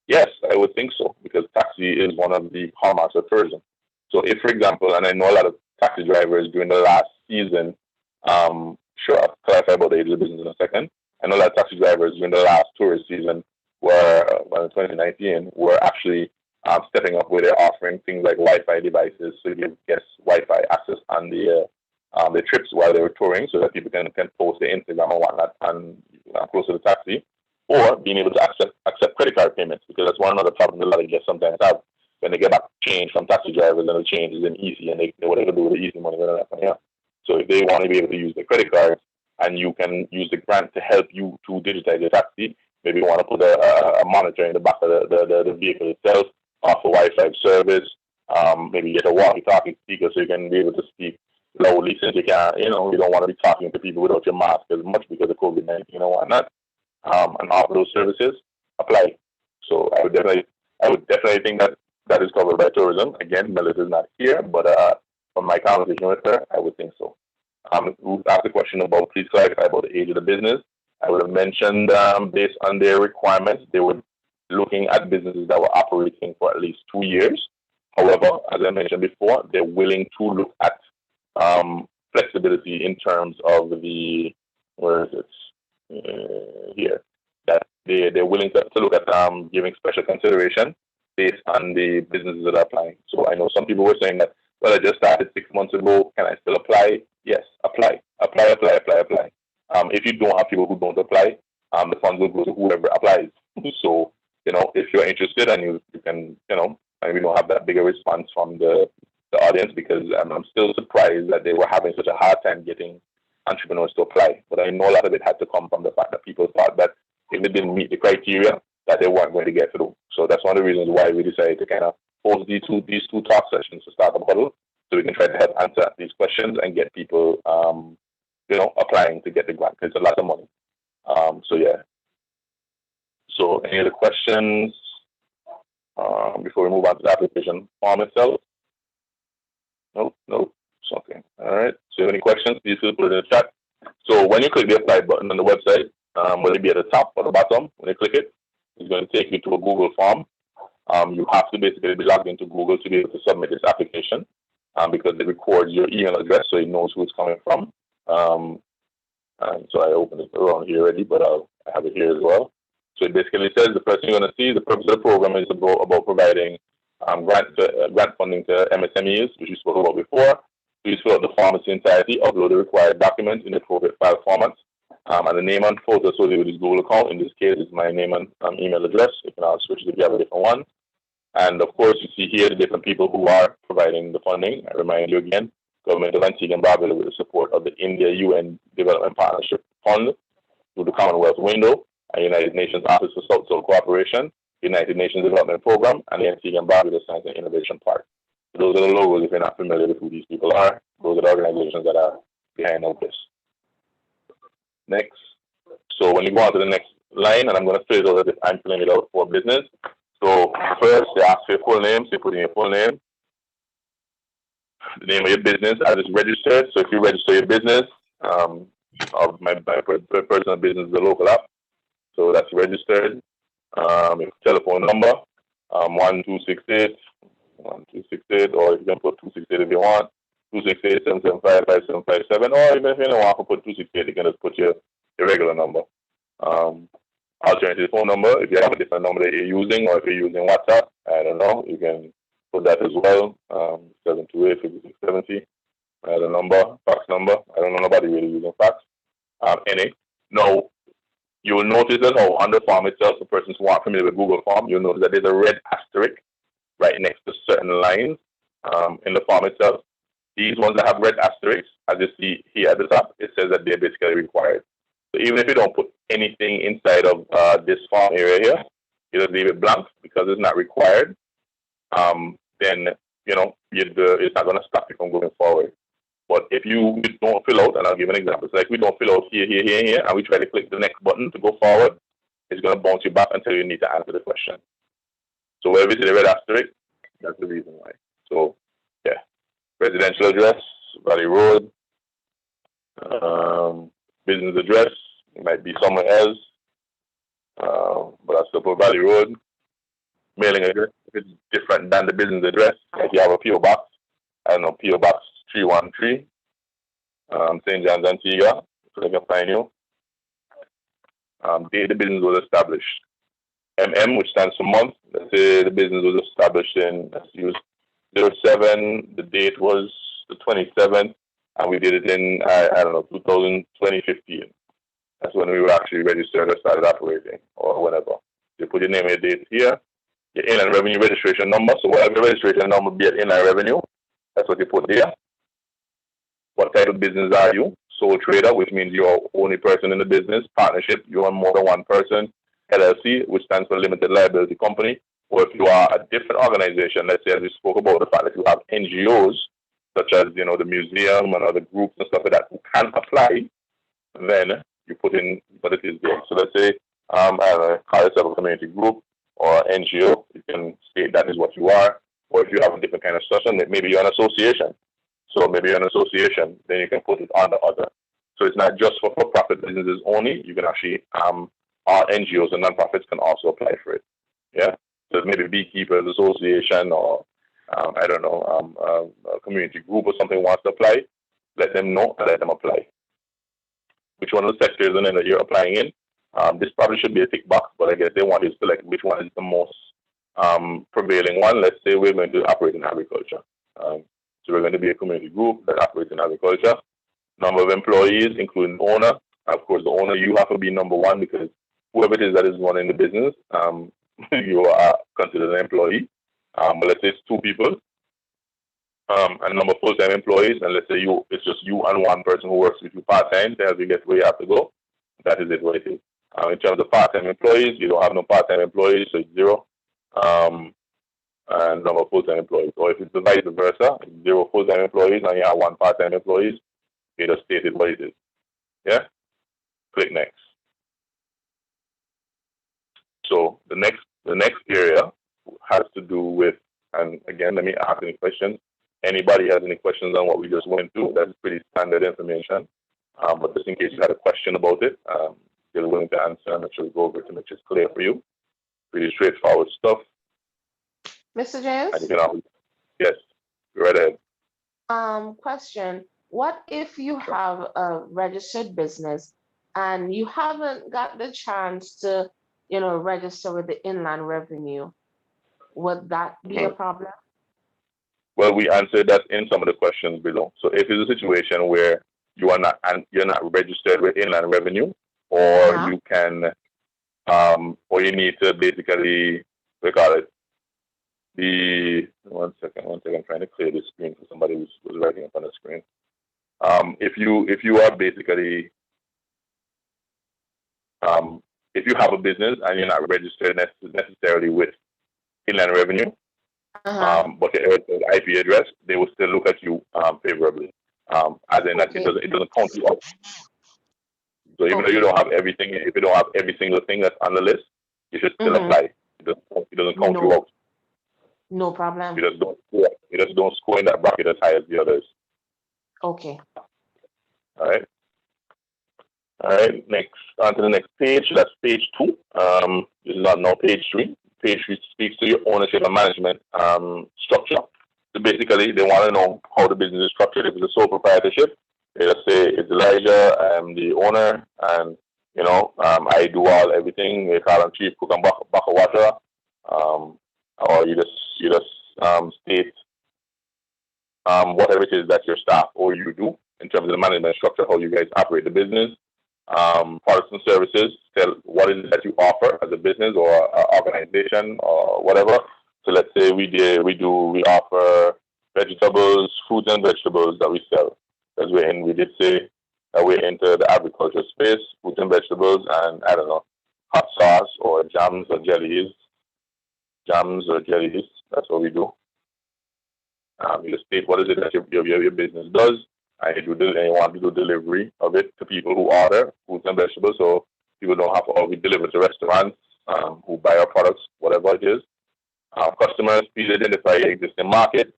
Yes, I would think so, because taxi is one of the hallmarks of tourism. So if, for example, and I know a lot of taxi drivers during the last season, sure, I'll clarify about the age of the business in a second. I know a lot of taxi drivers during the last tourist season in 2019, were actually stepping up where they're offering things like Wi-Fi devices, so you give guests Wi-Fi access on the trips while they were touring, so that people can post their Instagram and whatnot and close to the taxi, or being able to accept credit card payments, because that's one of the problems a lot of guests sometimes have when they get back change from taxi drivers, and the change isn't easy, and they whatever do with the easy money, So if they want to be able to use their credit card, and you can use the grant to help you to digitize your taxi, maybe you want to put a monitor in the back of the vehicle itself, offer Wi-Fi service, maybe get a walkie-talkie speaker so you can be able to speak loudly, since you can't, you don't want to be talking to people without your mask as much because of COVID-19 and whatnot, and offer those services, apply. So I would definitely think that is covered by tourism. Again, Melissa is not here, but from my conversation with her, I would think so. Who asked the question about, please clarify about the age of the business. I would have mentioned based on their requirements, they were looking at businesses that were operating for at least 2 years. However, as I mentioned before, they're willing to look at flexibility in terms of the, where is it? Here. That they're willing to look at giving special consideration based on the businesses that are applying. So I know some people were saying that, well, I just started 6 months ago. Can I still apply? Yes, apply. If you don't have people who don't apply, the funds will go to whoever applies. So, if you're interested and you can, and we don't have that bigger response from the audience, because I'm still surprised that they were having such a hard time getting entrepreneurs to apply. But I know a lot of it had to come from the fact that people thought that if they didn't meet the criteria, that they weren't going to get through. So that's one of the reasons why we decided to kind of host these two talk sessions to start a huddle, so we can try to help answer these questions and get people, applying to get the grant, because it's a lot of money. So yeah. So any other questions before we move on to the application form itself? Nope. Okay. All right. So if you have any questions, please feel free to put it in the chat. So when you click the apply button on the website, will it be at the top or the bottom? When you click it, it's going to take you to a Google form. You have to basically be logged into Google to be able to submit this application, because it records your email address, so it knows who it's coming from. And so I opened it around here already, but I have it here as well. So it basically says the first thing you're going to see, the purpose of the program is about providing grant funding to MSMEs, which we spoke about before. Please fill out the form in its entirety, upload the required documents in the appropriate file formats, and the name and photo associated with this Google account. In this case, is my name and email address. You can also switch it if you have a different one. And of course, you see here the different people who are providing the funding. I remind you again, Government of Antigua and Barbuda with the support of the India-UN Development Partnership Fund through the Commonwealth Window, and United Nations Office for South-South Cooperation, United Nations Development Program, and the Antigua and Barbuda Science and Innovation Park. So those are the logos if you're not familiar with who these people are. Those are the organizations that are behind all this. Next. So when you go on to the next line, and I'm going to fill it out as if I'm filling it out for business. So first, they ask for your full name, so you put in your full name, the name of your business as it's registered. So if you register your business, of my personal business is a local app, so that's registered. Your telephone number, 1268, or you can put 268 if you want, 268-775-5757, or even if you don't want to put 268, you can just put your regular number. Alternative phone number, if you have a different number that you're using, or if you're using WhatsApp, I don't know, you can put that as well, 728-5670. The number, fax number, I don't know nobody really using fax. Any. Now, you will notice that on the form itself, the persons who aren't familiar with Google Form, you'll notice that there's a red asterisk right next to certain lines in the form itself. These ones that have red asterisks, as you see here at the top, it says that they're basically required. So even if you don't put anything inside of this form area here, you just leave it blank because it's not required, then, it's not going to stop you from going forward. But if you don't fill out, and I'll give an example, so like we don't fill out here, and we try to click the next button to go forward, it's going to bounce you back until you need to answer the question. So wherever you see the red asterisk, that's the reason why. So, yeah. Residential address, Valley Road. Business address, it might be somewhere else, but I'll still put Valley Road. Mailing address, if it's different than the business address, if you have a P.O. Box, I don't know, P.O. Box 313, St. John's, Antigua, so I can find you. Date the business was established. MM, which stands for month. Let's say the business was established in, let's use 07, the date was the 27th, and we did it in, 2015. That's when we were actually registered or started operating, or whatever. You put your name and your date here, your inland revenue registration number. So whatever your registration number be at inland revenue, that's what you put there. What type of business are you? Sole trader, which means you're only person in the business. Partnership, you are more than one person. LLC, which stands for limited liability company. Or if you are a different organization, let's say as we spoke about the fact that you have NGOs, such as the museum and other groups and stuff like that who can apply, then you put in what it is there. So let's say call yourself a community group or NGO, you can state that is what you are. Or if you have a different kind of session, maybe you're an association. So maybe you're an association, then you can put it on the other. So it's not just for for-profit businesses only. You can actually, our NGOs and nonprofits can also apply for it. Yeah. So maybe beekeepers association or a community group or something wants to apply. Let them know and let them apply. Which one of the sectors and then that you're applying in, This probably should be a tick box, but I guess they want you to select which one is the most prevailing one. Let's say we're going to operate in agriculture. So we're going to be a community group that operates in agriculture. Number of employees, including the owner. Of course, the owner, you have to be number one because whoever it is that is running the business, you are considered an employee. But let's say it's 2 people, and number of full-time employees, and let's say it's just you and one person who works with you part-time to help you get where you have to go. That is it, what it is. In terms of part-time employees, you don't have no part-time employees, so it's 0. And number of full-time employees. Or if it's the vice versa, 0 full-time employees and you have 1 part-time employees, you just state it what it is. Yeah? Click next. So the next area has to do with, and again, let me ask any questions. Anybody has any questions on what we just went through? That's pretty standard information. But just in case you had a question about it, you're willing to answer, I'm sure we go over it to make it clear for you. Pretty straightforward stuff. Mr. James? And you can always, yes, go right ahead. Question. What if you have a registered business and you haven't got the chance to, register with the Inland Revenue? Would that be a problem? Well, we answered that in some of the questions below. So if it's a situation where you're not registered with Inland Revenue, or you can, or you need to basically, we call it one second, I'm trying to clear this screen for somebody who was writing up on the screen. If you are basically, if you have a business and you're not registered necessarily with Inland Revenue, but the IP address, they will still look at you favorably. As in that it doesn't count you out. So even though you don't have everything, if you don't have every single thing that's on the list, you should still apply. It doesn't count you out. No problem. You just don't score in that bracket as high as the others. Okay. All right. Next, on to the next page. That's page 2. This is not now page 3. Page 3 speaks to your ownership and management structure. So basically, they want to know how the business is structured. If it's a sole proprietorship, they just say it's Elijah, I'm the owner, and I do everything. They call him chief cook and bucket water, or you just state whatever it is that your staff or you do in terms of the management structure, how you guys operate the business. Products and services, tell what is it that you offer as a business or organization or whatever. So let's say we offer vegetables, fruits and vegetables that we sell. Because we did say that we're into the agriculture space, fruits and vegetables, and I don't know, hot sauce or jams or jellies. That's what we do. You just state what is it that your business does. And you want to do delivery of it to people who order fruits and vegetables, so people don't have to always deliver to restaurants who buy our products, whatever it is. Customers, please identify your existing market.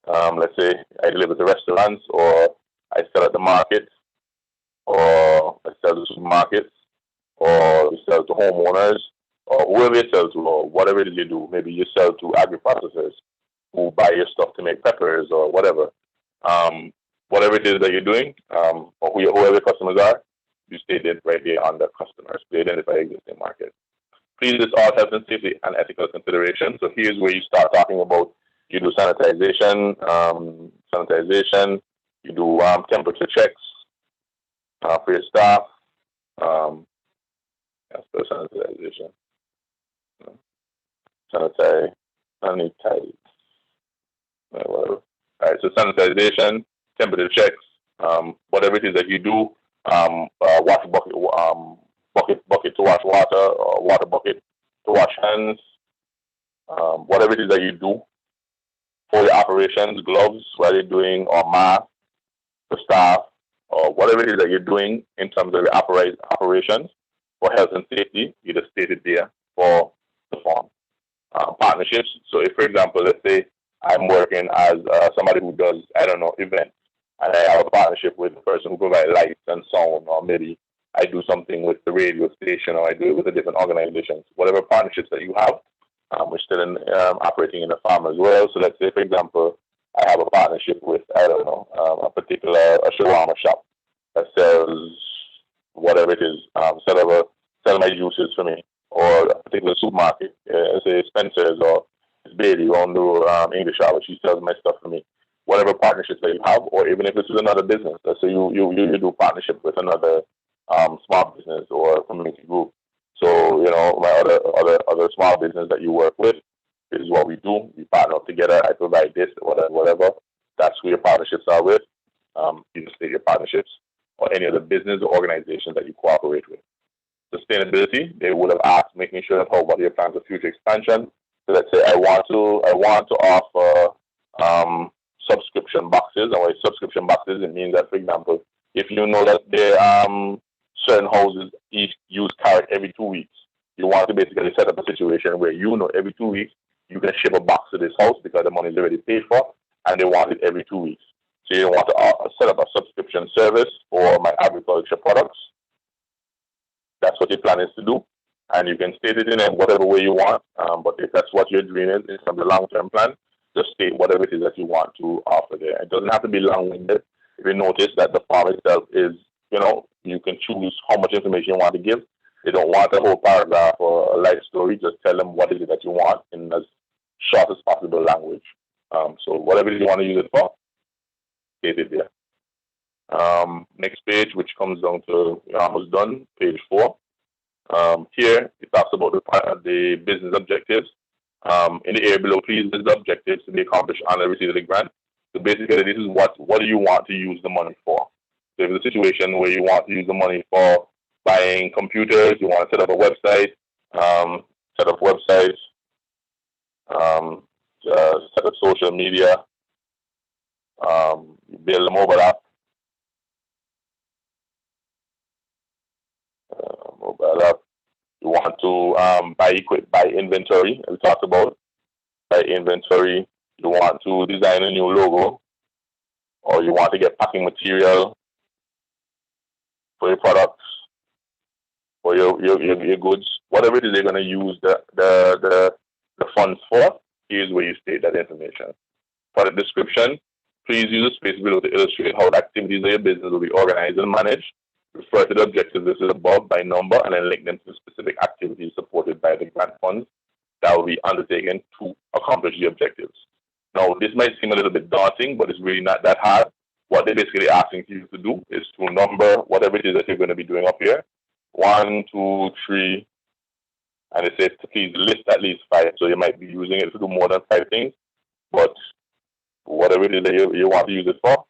Let's say I deliver to restaurants, or I sell at the market, or I sell to supermarkets, or we sell to homeowners, or whoever you sell to, or whatever it is you do. Maybe you sell to agri-processors who buy your stuff to make peppers or whatever. Whatever it is that you're doing, or whoever your customers are, you state it right there on the customers to identify existing market. Please list all health and safety and ethical considerations. So here's where you start talking about, you do sanitization, you do temperature checks for your staff, sanitization, whatever. All right, so sanitization, temperature checks, whatever it is that you do, water bucket to wash water, or water bucket to wash hands, whatever it is that you do for your operations, gloves while you're doing, or mask for staff, or whatever it is that you're doing in terms of your operations for health and safety, you just state it there for the form. Partnerships, so if, for example, let's say I'm working as somebody who does, I don't know, events, and I have a partnership with the person who provides lights and sound, or maybe I do something with the radio station, or I do it with the different organizations. Whatever partnerships that you have, we're still operating in the farm as well. So let's say, for example, I have a partnership with, I don't know, a shawarma shop that sells whatever it is, sell of sell my juices for me, or a particular supermarket, say Spencer's or Bailey on the English hour, she sells my stuff for me. Whatever partnerships that you have, or even if it's with another business, let's say you do partnership with another small business or community group. So my other small business that you work with, this is what we do. We partner up together. I provide this, whatever. That's who your partnerships are with. You state your partnerships or any other business or organization that you cooperate with. Sustainability, they would have asked, making sure of what are your plans of future expansion. So let's say I want to offer subscription boxes. And with subscription boxes, it means that, for example, if you know that there certain houses each use carrot every 2 weeks, you want to basically set up a situation where every 2 weeks you can ship a box to this house because the money is already paid for, and they want it every 2 weeks. So you want to set up a subscription service for my agriculture products. That's what your plan is to do, and you can state it in whatever way you want. But if that's what your dream is from the long-term plan, just state whatever it is that you want to offer there. It doesn't have to be long-winded. If you notice that the farm itself is, you can choose how much information you want to give. They don't want a whole paragraph or a life story. Just tell them what it is that you want in as short as possible language. So whatever it is you want to use it for, state it there. Next page, which comes down to, almost done, page 4. Here, it talks about the business objectives. In the area below, please list the objectives to be accomplished on the receipt of the grant. So basically, this is what do you want to use the money for? So if it's a situation where you want to use the money for buying computers, you want to set up a website, set up websites, set up social media, build a mobile app, You want to buy inventory, as we talked about. Buy inventory. You want to design a new logo, or you want to get packing material for your products, for your goods, whatever it is they're going to use the funds for. Here's where you state that information. For the description, please use the space below to illustrate how the activities of your business will be organized and managed. Refer to the objectives listed above by number and then link them to the specific activities supported by the grant funds that will be undertaken to accomplish the objectives. Now, this might seem a little bit daunting, but it's really not that hard. What they're basically asking you to do is to number whatever it is that you're going to be doing up here. 1, 2, 3, and it says to please list at least 5. So you might be using it to do more than 5 things, but whatever it is that you want to use it for,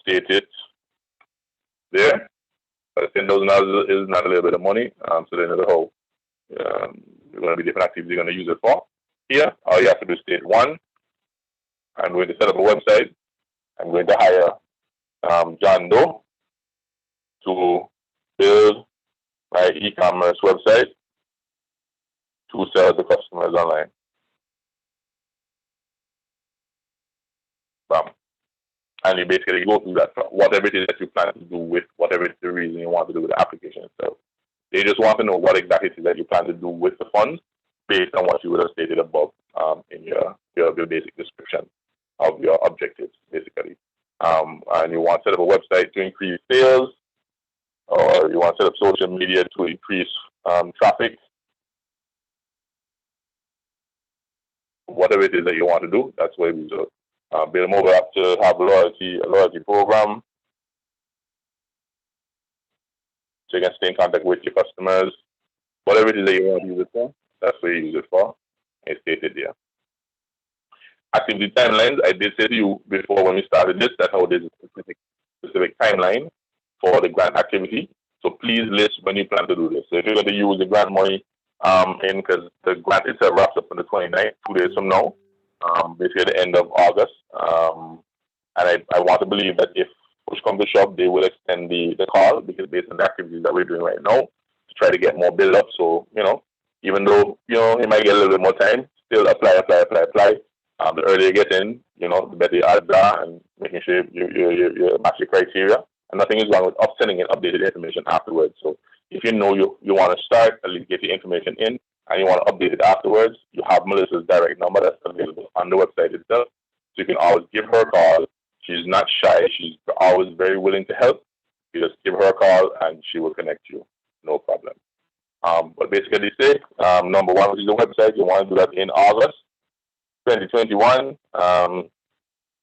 state it there. $10,000 is not a little bit of money, so then the whole there's going to be different activities you're going to use it for. Here, all you have to do is state 1. I'm going to set up a website. I'm going to hire John Doe to build my e-commerce website to sell to customers online. Bam. And you basically go through that, whatever it is that you plan to do with whatever is the reason you want to do with the application itself. They just want to know what exactly it is that you plan to do with the funds based on what you would have stated above in your basic description of your objectives, basically. And you want to set up a website to increase sales, or you want to set up social media to increase traffic. Whatever it is that you want to do, that's what we do. Build a mobile app to have a loyalty program, so you can stay in contact with your customers. Whatever it is that you want to use it for, that's what you use it for. It's stated there. Activity timelines, I did say to you before when we started this, that how there's a specific timeline for the grant activity. So please list when you plan to do this. So if you're going to use the grant money because the grant itself wraps up on the 29th, 2 days from now, basically at the end of August. And I want to believe that if push comes to shove, they will extend the call, because based on the activities that we're doing right now, to try to get more build up. So, even though, it might get a little bit more time, still apply. The earlier you get in, the better your odds are, and making sure you match your criteria. And nothing is wrong with sending in updated information afterwards. So if you want to start, at least get the information in, and you want to update it afterwards, you have Melissa's direct number that's available on the website itself. So you can always give her a call. She's not shy. She's always very willing to help. You just give her a call and she will connect you. No problem. But basically say, number one, which is the website, you want to do that in August 2021.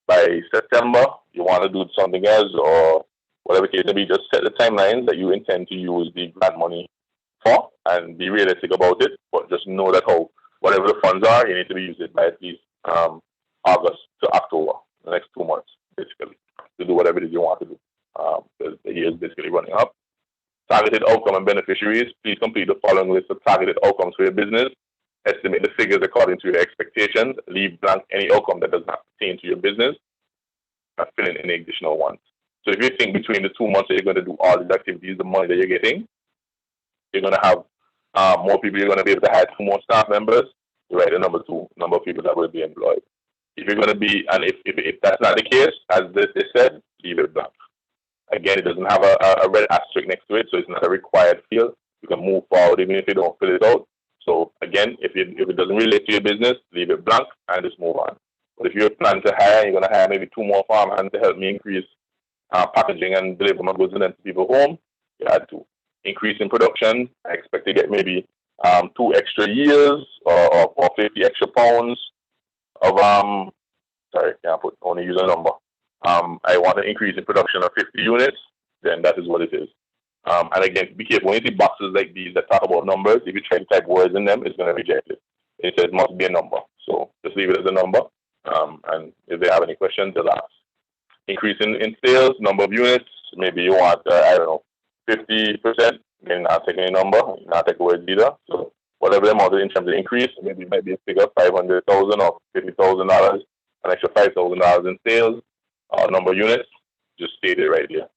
By September, you want to do something else, or whatever case may be, just set the timeline that you intend to use the grant money for and be realistic about it. But just know that whatever the funds are, you need to be using it by at least August to October, the next 2 months, basically, to do whatever it is you want to do. Because the year is basically running up. Targeted outcome and beneficiaries. Please complete the following list of targeted outcomes for your business. Estimate the figures according to your expectations. Leave blank any outcome that does not pertain to your business. And fill in any additional ones. So if you think between the 2 months that you're going to do all these activities, the money that you're getting, you're going to have more people. You're going to be able to hire 2 more staff members. You write the number of people that will be employed. If you're going to be, and if that's not the case, as they said, leave it blank. Again, it doesn't have a red asterisk next to it, so it's not a required field. You can move forward even if you don't fill it out. So again, if it doesn't relate to your business, leave it blank and just move on. But if you're planning to hire, you're going to hire maybe 2 more farmhands to help me increase packaging and deliver my goods to people's home. You had to increase in production. I expect to get maybe 2 extra years or 50 extra pounds of sorry, can't put only use a number. I want to increase in production of 50 units, then that is what it is. And again, be careful when you see boxes like these that talk about numbers. If you try to type words in them, it's going to reject it. It says must be a number, so just leave it as a number. And if they have any questions, they'll ask. Increase in sales, number of units. Maybe you want, I don't know, 50%. Then not take any number, not take words either. So whatever the amount in terms of increase, maybe it might be a figure $500,000 or $50,000, an extra $5,000 in sales, number of units. Just state it right here.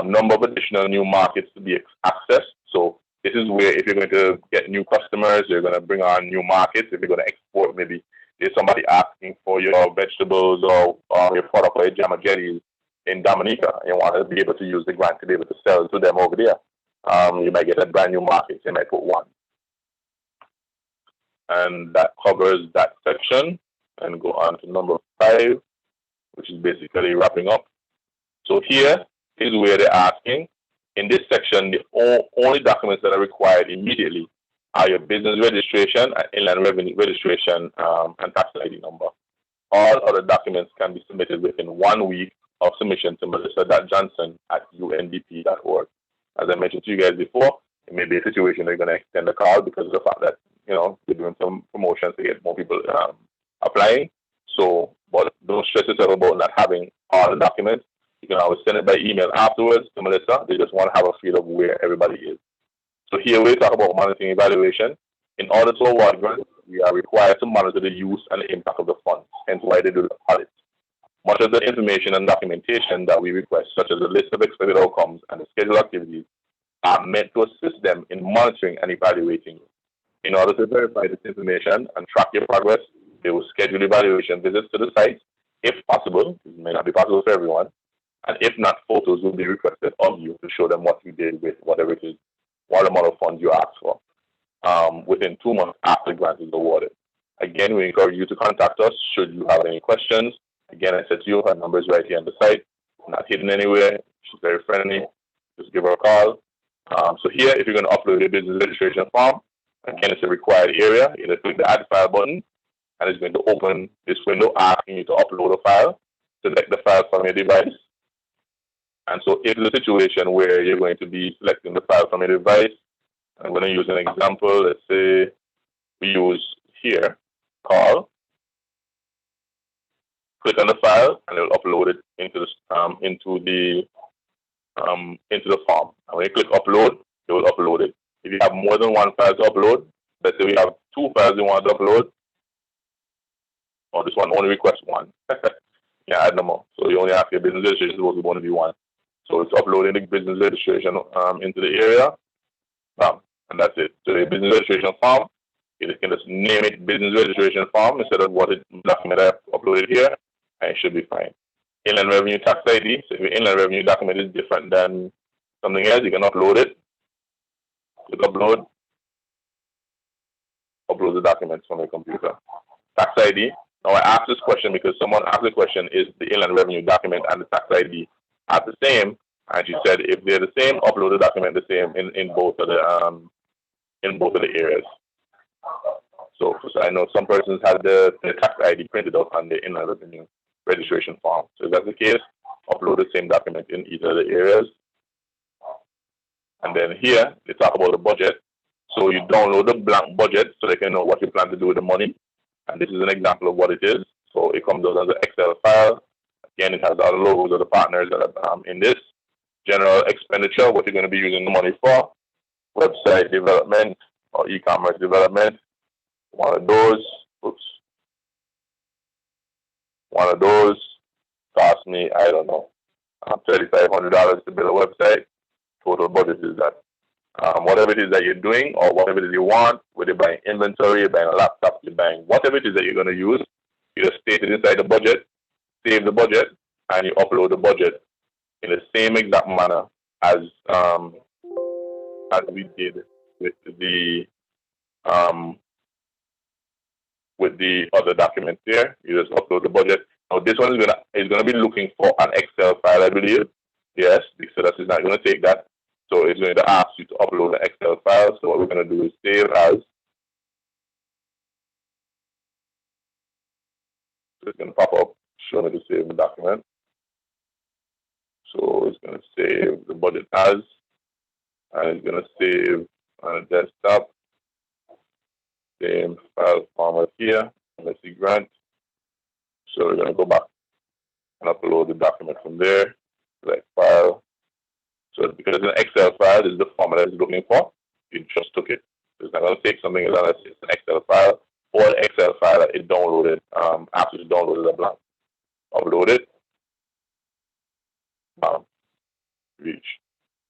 Number of additional new markets to be accessed. So this is where if you're going to get new customers, you're going to bring on new markets. If you're going to export, maybe there's somebody asking for your vegetables or your product or your jam or jellies in Dominica, and you want to be able to use the grant to be able to sell to them over there. You might get a brand new market. You might put one. And that covers that section. And go on to number 5, which is basically wrapping up. So here is where they're asking. In this section, the only documents that are required immediately are your business registration and inland revenue registration and tax ID number. All other documents can be submitted within 1 week of submission to melissa.johnson@undp.org. As I mentioned to you guys before, it may be a situation where you're going to extend the call because of the fact that, you're doing some promotions to get more people applying. So, but don't stress yourself about not having all the documents. You can always send it by email afterwards to Melissa. They just want to have a feel of where everybody is. So here we talk about monitoring evaluation. In order to award grants, we are required to monitor the use and the impact of the funds, hence why they do the audit. Much of the information and documentation that we request, such as the list of expected outcomes and the scheduled activities, are meant to assist them in monitoring and evaluating you. In order to verify this information and track your progress, they will schedule evaluation visits to the site, if possible. It may not be possible for everyone. And if not, photos will be requested of you to show them what you did with whatever it is, what amount of funds you asked for, within 2 months after the grant is awarded. Again, we encourage you to contact us should you have any questions. Again, I said to you, her number is right here on the site, not hidden anywhere. She's very friendly. Just give her a call. So here, if you're going to upload your business registration form, again, it's a required area. You just click the Add File button, and it's going to open this window asking you to upload a file. Select the file from your device. And so if it's a situation where you're going to be selecting the file from your device, I'm going to use an example. Let's say we use here, call. Click on the file, and it'll upload it into the form. And when you click upload, it will upload it. If you have more than one file to upload, let's say we have 2 files you want to upload, or this one only requests 1. Yeah, add no more. So you only have your business registration, supposed to only be 1. So it's uploading the business registration into the area, and that's it. So the business registration form, you can just name it business registration form instead of what document I uploaded here, and it should be fine. Inland revenue tax ID. So if your inland revenue document is different than something else, you can upload it. Click upload. Upload the documents from your computer. Tax ID. Now I asked this question because someone asked the question, is the inland revenue document and the tax ID are the same? And she said if they're the same, upload the document the same in both of the in both of the areas. So I know some persons had the tax ID printed out on the inland revenue registration form. So if that's the case, upload the same document in either of the areas. And then here, they talk about the budget. So you download the blank budget so they can know what you plan to do with the money. And this is an example of what it is. So it comes out as an Excel file. Again, it has all the logos of the partners that are in this. General expenditure, what you're going to be using the money for. Website development or e-commerce development. One of those cost me, I don't know, $3,500 to build a website. Total budget is that. Whatever it is that you're doing or whatever it is you want, whether you're buying inventory, you're buying a laptop, you're buying whatever it is that you're going to use, you just state it inside the budget, save the budget, and you upload the budget in the same exact manner as we did with the other documents here. You just upload the budget. Now this one is gonna be looking for an Excel file, I believe. Yes, so that's not gonna take that. So it's going to ask you to upload an Excel file. So what we're gonna do is save as. So it's gonna pop up, show me to save the document. So it's gonna save the budget as, and it's gonna save on a desktop. Same file format here. Let's see grant. So we're gonna go back and upload the document from there. Select file. So because it's an Excel file, this is the format that it's looking for. You just took it. It's not gonna take something unless it's an Excel file or an Excel file that it downloaded after you downloaded the blank. Upload it. Reach.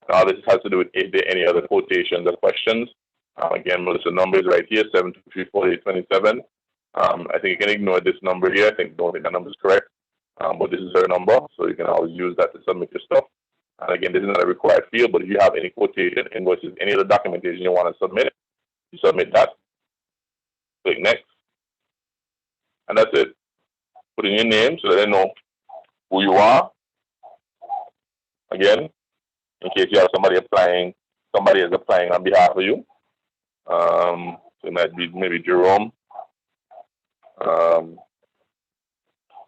Now this has to do with if there are any other quotations or questions. Again, Melissa number is right here, 7234827. I think you can ignore this number here. I don't think that number is correct. But this is her number, so you can always use that to submit your stuff. And again, this is not a required field, but if you have any quotation, invoices, any other documentation you want to submit, you submit that. Click next. And that's it. Put in your name so that they know who you are. Again, in case you have somebody is applying on behalf of you. So it might be maybe Jerome.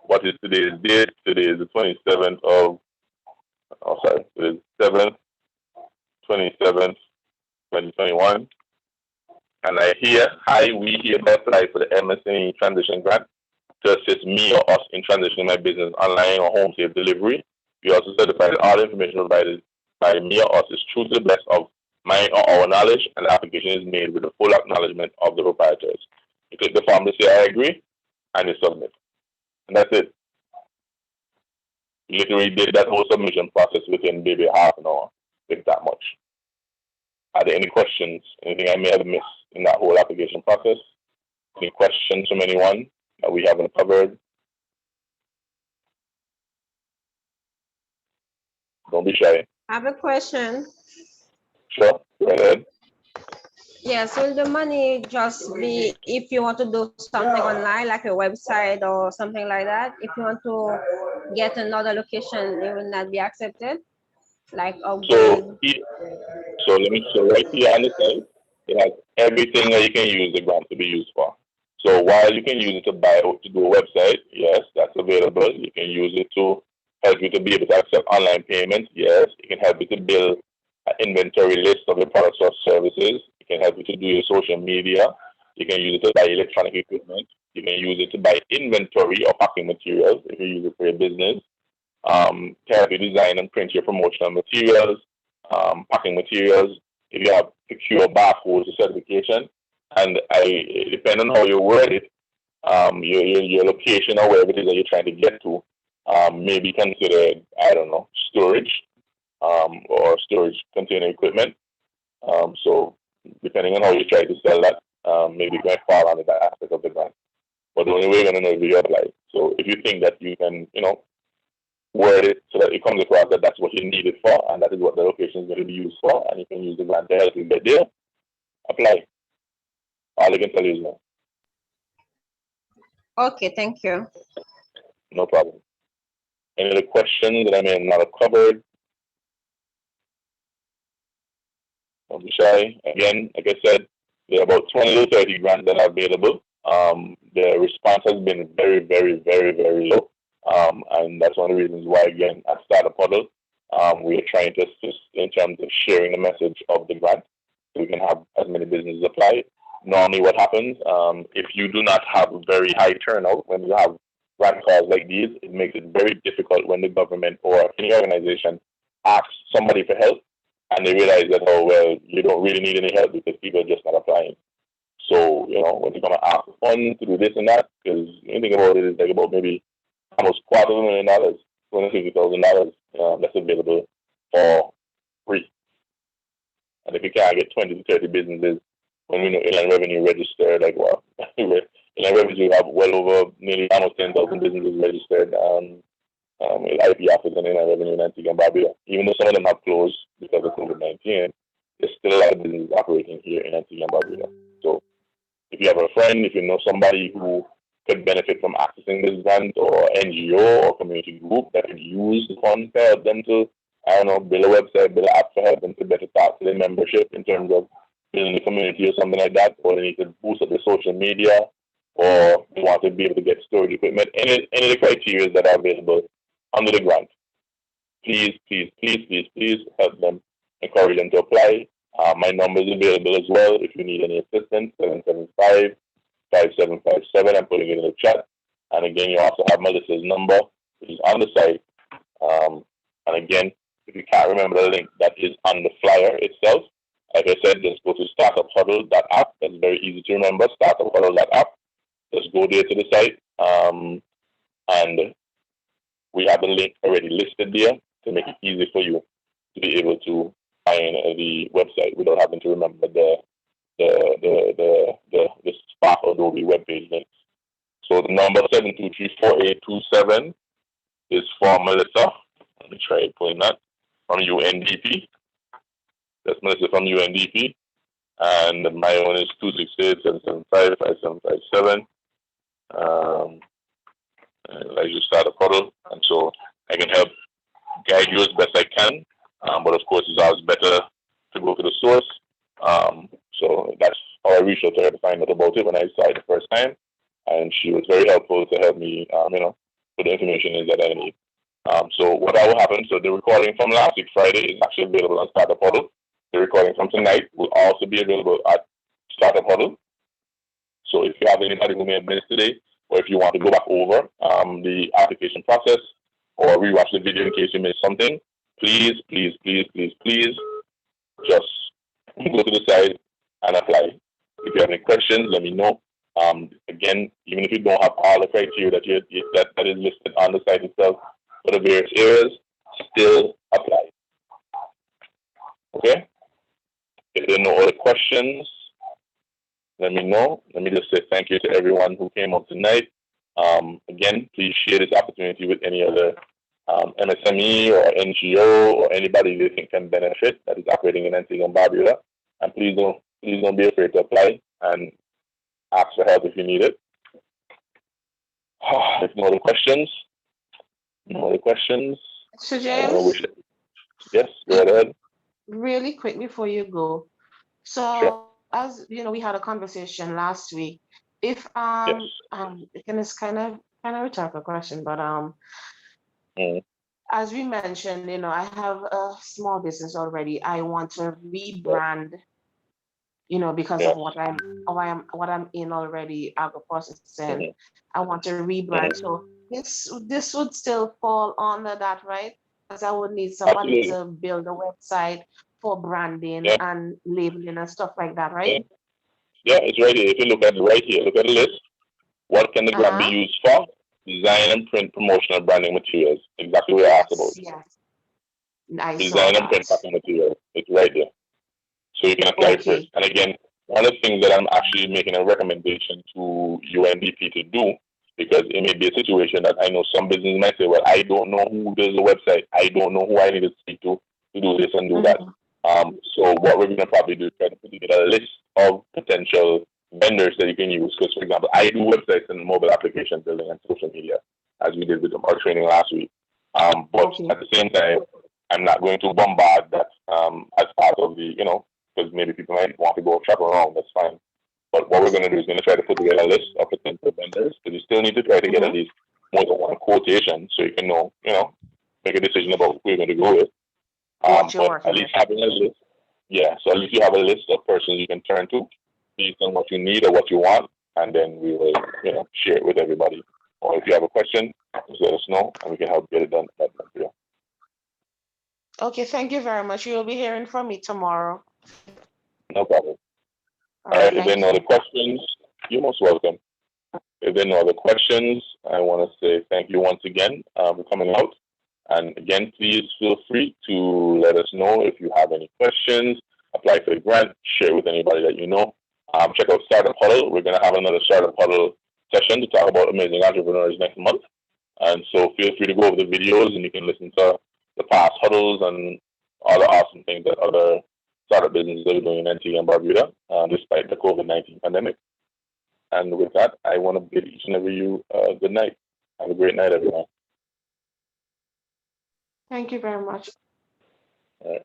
What is today's date? Today is the 27th of, today's 7th, 27th, 2021. And we hereby apply for the MSME transition grant to assist me or us in transitioning my business online or home safe delivery. We also certify that all information provided by me or us is true to the best of my or our knowledge, and the application is made with the full acknowledgement of the proprietors. You click the form to say I agree, and you submit. And that's it. You literally did that whole submission process within maybe half an hour, if that much. Are there any questions? Anything I may have missed in that whole application process? Any questions from anyone that we haven't covered? Don't be shy. I have a question. Sure, go ahead. Yes, will the money just be if you want to do something online, like a website or something like that? If you want to get another location, it will not be accepted? Like upgrade? So right here on the side, it has everything that you can use the grant to be used for. So while you can use it to do a website, yes, that's available. You can use it to help you to be able to accept online payments, yes. It can help you to build an inventory list of your products or services. It can help you to do your social media. You can use it to buy electronic equipment. You can use it to buy inventory or packing materials if you use it for your business. To help you design and print your promotional materials, packing materials. If you have secure barcodes or certification, and depending on how you word it, your location or wherever it is that you're trying to get to may be considered, I don't know, storage or storage container equipment. So depending on how you try to sell that, maybe you might fall under that aspect of the grant. But the only way you're going to know is if you apply. So if you think that you can, word it so that it comes across that that's what you need it for, and that is what the location is going to be used for, and you can use the grant to help you get there, apply. All I can tell you is no. Okay, thank you. No problem. Any other questions that I may not have covered? Don't be shy. Again, like I said, there are about 20 to 30 grants that are available. The response has been very, very, very, very low. And that's one of the reasons why, again, at Startup Huddle, we are trying to assist in terms of sharing the message of the grant so we can have as many businesses apply. Normally what happens, if you do not have a very high turnout when you have grant calls like these, it makes it very difficult when the government or any organization asks somebody for help and they realize that, oh, well, you don't really need any help because people are just not applying. So, when you come and ask for funds to do this and that, because anything about it is like about maybe almost $250,000, $250,000 that's available for free. And if you can't get 20 to 30 businesses, when we know inland revenue registered, like, well, inland revenue have well over nearly almost 10,000 businesses registered with IP office and inland revenue in Antigua and Barbuda. Even though some of them have closed because of COVID-19, there's still a lot of businesses operating here in Antigua and Barbuda. So if you have a friend, if you know somebody who could benefit from accessing this grant or NGO or community group that could use the funds to help them to, build a website, build an app to help them to better talk to their membership in terms of building the community or something like that, or they need to boost up their social media, or they want to be able to get storage equipment, any of the criteria that are available under the grant, please, please, please, please, please help them, encourage them to apply. My number is available as well if you need any assistance, 775-5757. I'm putting it in the chat. And again, you also have Melissa's number, which is on the site. And again, if you can't remember the link that is on the flyer itself, like I said, just go to startuphuddle.app. That's very easy to remember, startuphuddle.app. Just go there to the site. And we have the link already listed there to make it easy for you to be able to find the website without having to remember the Spark Adobe webpage links. So the number 7234827 is for Melissa. Let me try pulling that from UNDP. That's Melissa from UNDP. And my own is 268-775-5757. And I just start a puddle, and so I can help guide you as best I can. But of course, it's always better to go to the source. So that's how I reached out to her to find out about it when I saw it the first time, and she was very helpful to help me, put the information in that I need. So what will happen? So the recording from last week Friday is actually available on Startup Huddle. The recording from tonight will also be available at Startup Huddle. So if you have anybody who may have missed today, or if you want to go back over the application process or rewatch the video in case you missed something, please, please, please, please, please, just go to the site and apply. If you have any questions, let me know. Again, even if you don't have all the criteria that is listed on the site itself for the various areas, still apply. Okay? If there are no other questions, let me know. Let me just say thank you to everyone who came up tonight. Again, please share this opportunity with any other MSME or NGO or anybody they think can benefit that is operating in Antigua and Barbuda. And please don't be afraid to apply and ask for help if you need it. If no other questions, So James, yes, go ahead. Really quick before you go. So Sure. as you know, we had a conversation last week. If Yes. it's kind of a rhetorical question, but as we mentioned, I have a small business already. I want to rebrand, because of what I'm in already, agro-processing. I want to rebrand. So this would still fall under that, right? Because I would need somebody to build a website for branding and labeling and stuff like that, right? Yeah, it's right here. If you look at it right here, look at the list. What can the grant be used for? Design and print promotional branding materials. Exactly what I asked about. Yes. Design and print packing materials. It's right there. So you can apply for it. And again, one of the things that I'm actually making a recommendation to UNDP to do, because it may be a situation that I know some business might say, well, I don't know who does the website. I don't know who I need to speak to do this and do that. So what we're going to probably do is try to put together a list of potential vendors that you can use. Because, for example, I do websites and mobile application building and social media, as we did with our training last week. But at the same time, I'm not going to bombard that as part of the, because because maybe people might want to go shop around. That's fine. But what we're going to do is going to try to put together a list of potential vendors, because you still need to try to get at least more than one quotation so you can know, make a decision about who you're going to go with. But at least having a list, so at least you have a list of persons you can turn to based on what you need or what you want, and then we will, share it with everybody. Or if you have a question, just let us know, and we can help get it done. Okay, thank you very much. You'll be hearing from me tomorrow. No problem. All right, if there are no other questions, you're most welcome. If there are no other questions, I want to say thank you once again for coming out. And again, please feel free to let us know if you have any questions, apply for the grant, share with anybody that you know. Check out Startup Huddle. We're going to have another Startup Huddle session to talk about amazing entrepreneurs next month. And so feel free to go over the videos, and you can listen to the past huddles and all the awesome things that other startup businesses are doing in Antigua and Barbuda, despite the COVID-19 pandemic. And with that, I want to bid each and every you good night. Have a great night, everyone. Thank you very much. All right.